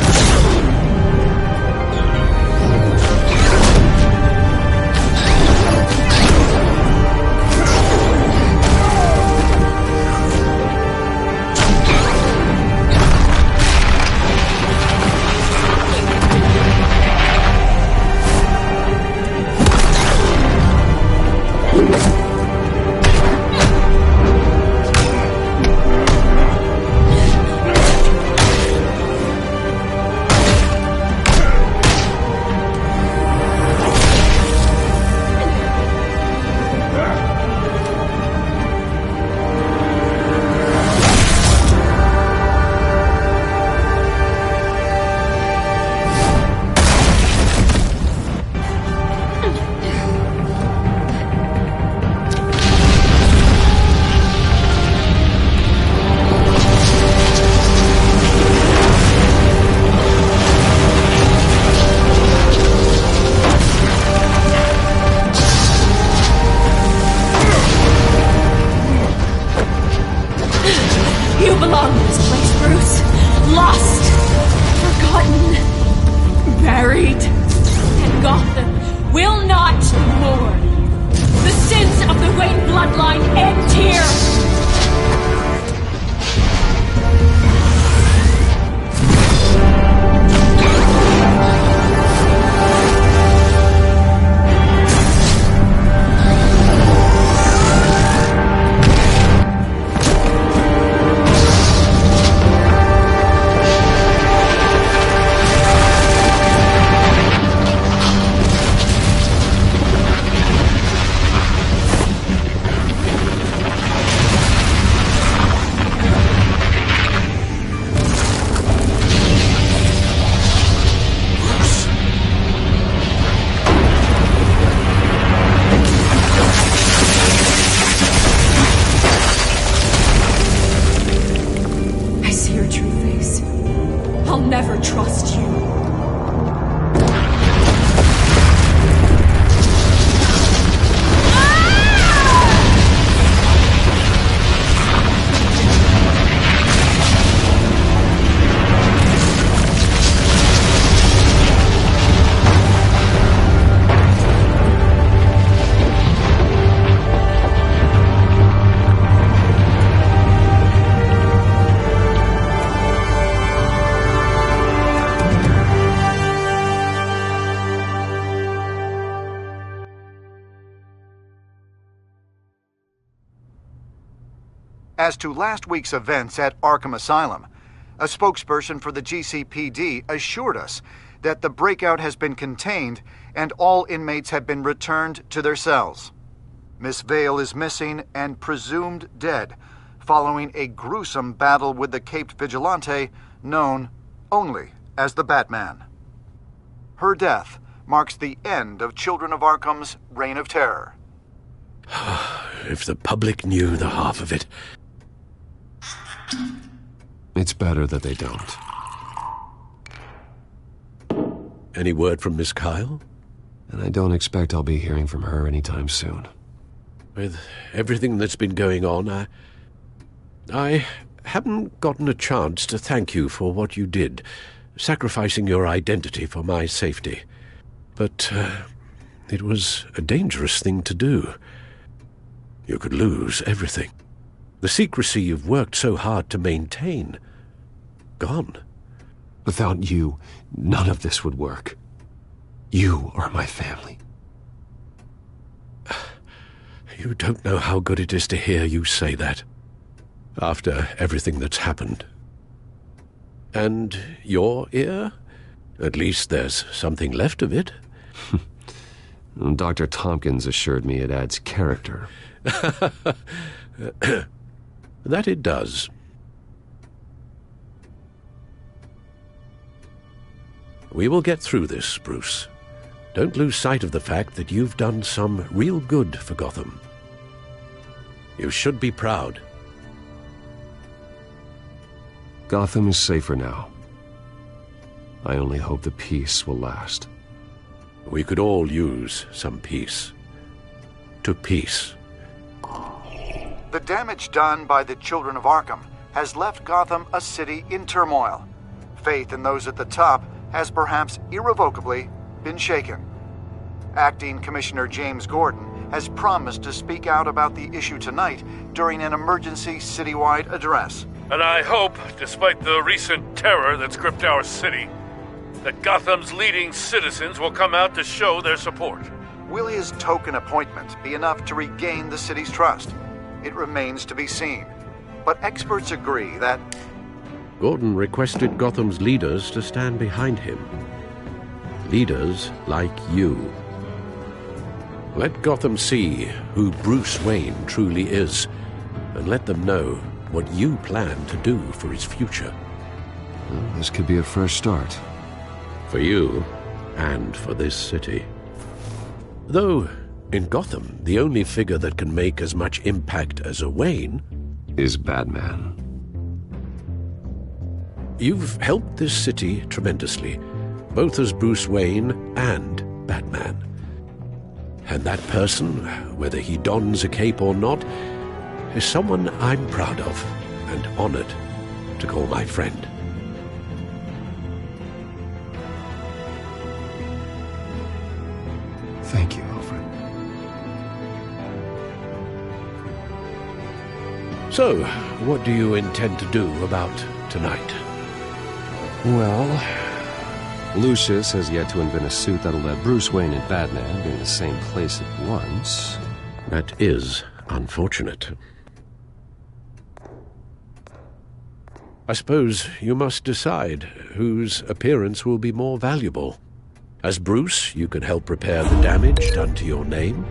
As to last week's events at Arkham Asylum, a spokesperson for the GCPD assured us that the breakout has been contained and all inmates have been returned to their cells. Miss Vale is missing and presumed dead following a gruesome battle with the caped vigilante known only as the Batman. Her death marks the end of Children of Arkham's reign of terror. If the public knew the half of it. It's better that they don't. Any word from Miss Kyle? And I don't expect I'll be hearing from her anytime soon. With everything that's been going on, I haven't gotten a chance to thank you for what you did, sacrificing your identity for my safety. But it was a dangerous thing to do. You could lose everything. The secrecy you've worked so hard to maintain. Gone. Without you, none of this would work. You are my family. You don't know how good it is to hear you say that. After everything that's happened. And your ear? At least there's something left of it. Dr. Tompkins assured me it adds character. That it does. We will get through this, Bruce. Don't lose sight of the fact that you've done some real good for Gotham. You should be proud. Gotham is safer now. I only hope the peace will last. We could all use some peace. To peace. The damage done by the Children of Arkham has left Gotham a city in turmoil. Faith in those at the top has perhaps irrevocably been shaken. Acting Commissioner James Gordon has promised to speak out about the issue tonight during an emergency citywide address. And I hope, despite the recent terror that's gripped our city, that Gotham's leading citizens will come out to show their support. Will his token appointment be enough to regain the city's trust? It remains to be seen. But experts agree that Gordon requested Gotham's leaders to stand behind him. Leaders like you. Let Gotham see who Bruce Wayne truly is, and let them know what you plan to do for his future. Well, this could be a fresh start. For you, and for this city. Though, in Gotham, the only figure that can make as much impact as a Wayne is Batman. You've helped this city tremendously, both as Bruce Wayne and Batman. And that person, whether he dons a cape or not, is someone I'm proud of and honored to call my friend. Thank you, Alfred. So, what do you intend to do about tonight? Well, Lucius has yet to invent a suit that'll let Bruce Wayne and Batman be in the same place at once. That is unfortunate. I suppose you must decide whose appearance will be more valuable. As Bruce, you can help repair the damage done to your name,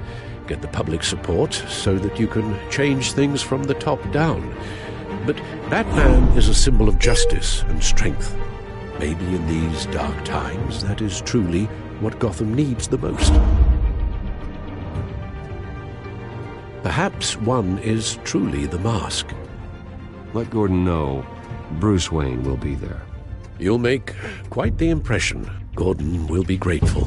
get the public support so that you can change things from the top down. But Batman is a symbol of justice and strength. Maybe in these dark times, that is truly what Gotham needs the most. Perhaps one is truly the mask. Let Gordon know Bruce Wayne will be there. You'll make quite the impression. Gordon will be grateful.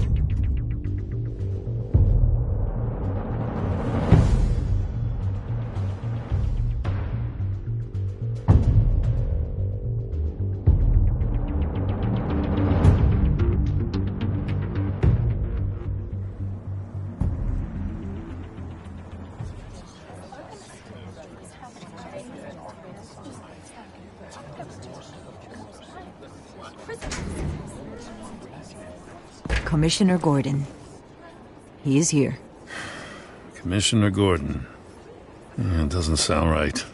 Commissioner Gordon. He is here. Commissioner Gordon. It doesn't sound right.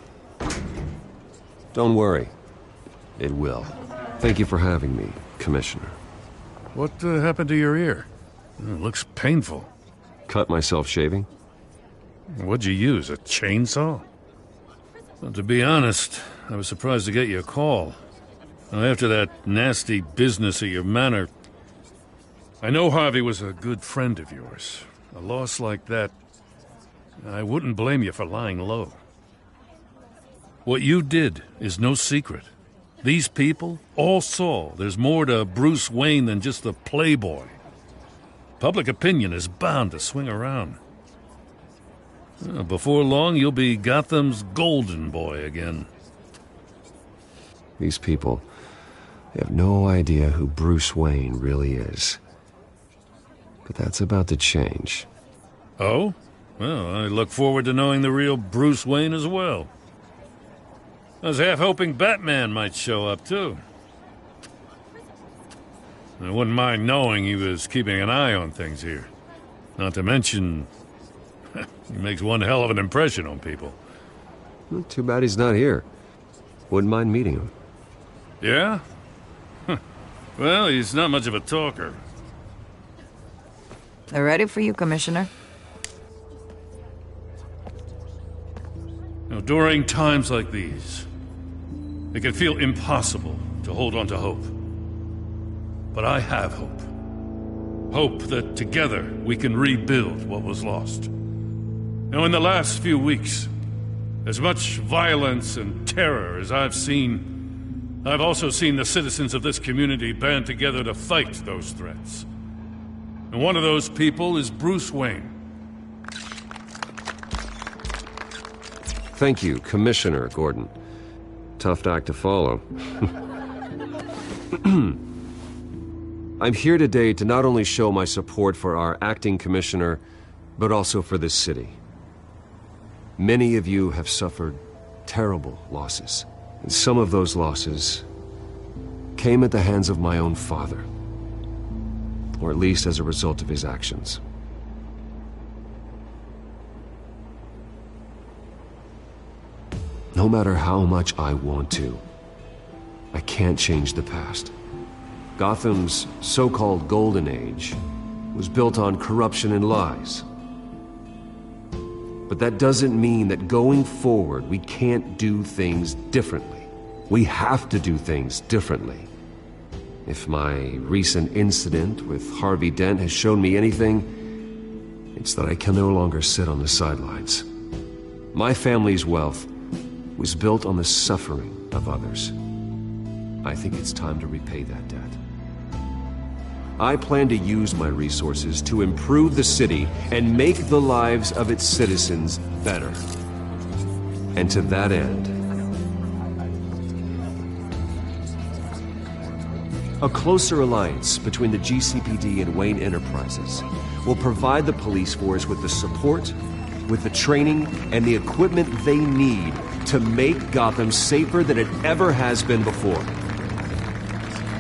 Don't worry. It will. Thank you for having me, Commissioner. What happened to your ear? It looks painful. Cut myself shaving? What'd you use, a chainsaw? Well, to be honest, I was surprised to get your call. After that nasty business at your manor, I know Harvey was a good friend of yours. A loss like that, I wouldn't blame you for lying low. What you did is no secret. These people all saw there's more to Bruce Wayne than just the playboy. Public opinion is bound to swing around. Before long, you'll be Gotham's golden boy again. These people, they have no idea who Bruce Wayne really is. But that's about to change. Oh? Well, I look forward to knowing the real Bruce Wayne as well. I was half hoping Batman might show up, too. I wouldn't mind knowing he was keeping an eye on things here. Not to mention, he makes one hell of an impression on people. Well, too bad he's not here. Wouldn't mind meeting him. Yeah? Well, he's not much of a talker. They're ready for you, Commissioner. Now, during times like these, it can feel impossible to hold on to hope. But I have hope. Hope that together we can rebuild what was lost. Now, in the last few weeks, as much violence and terror as I've seen, I've also seen the citizens of this community band together to fight those threats. And one of those people is Bruce Wayne. Thank you, Commissioner Gordon. Tough act to follow. I'm here today to not only show my support for our acting commissioner, but also for this city. Many of you have suffered terrible losses. And some of those losses came at the hands of my own father. Or at least as a result of his actions. No matter how much I want to, I can't change the past. Gotham's so-called Golden Age was built on corruption and lies. But that doesn't mean that going forward we can't do things differently. We have to do things differently. If my recent incident with Harvey Dent has shown me anything, it's that I can no longer sit on the sidelines. My family's wealth was built on the suffering of others. I think it's time to repay that debt. I plan to use my resources to improve the city and make the lives of its citizens better. And to that end, a closer alliance between the GCPD and Wayne Enterprises will provide the police force with the support, with the training, and the equipment they need to make Gotham safer than it ever has been before.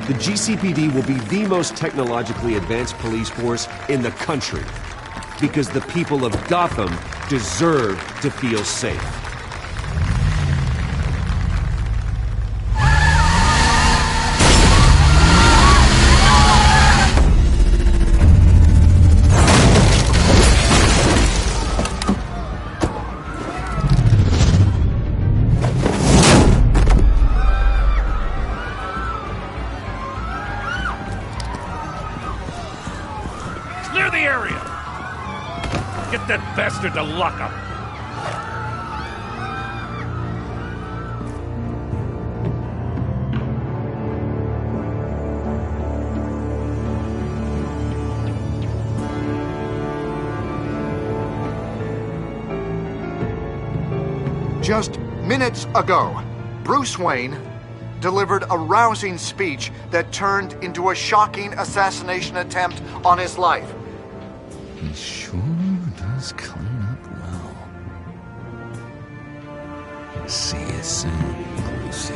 The GCPD will be the most technologically advanced police force in the country, because the people of Gotham deserve to feel safe. Bastard to lock up. Just minutes ago, Bruce Wayne delivered a rousing speech that turned into a shocking assassination attempt on his life. He sure does clean up well. See you soon, Brucey.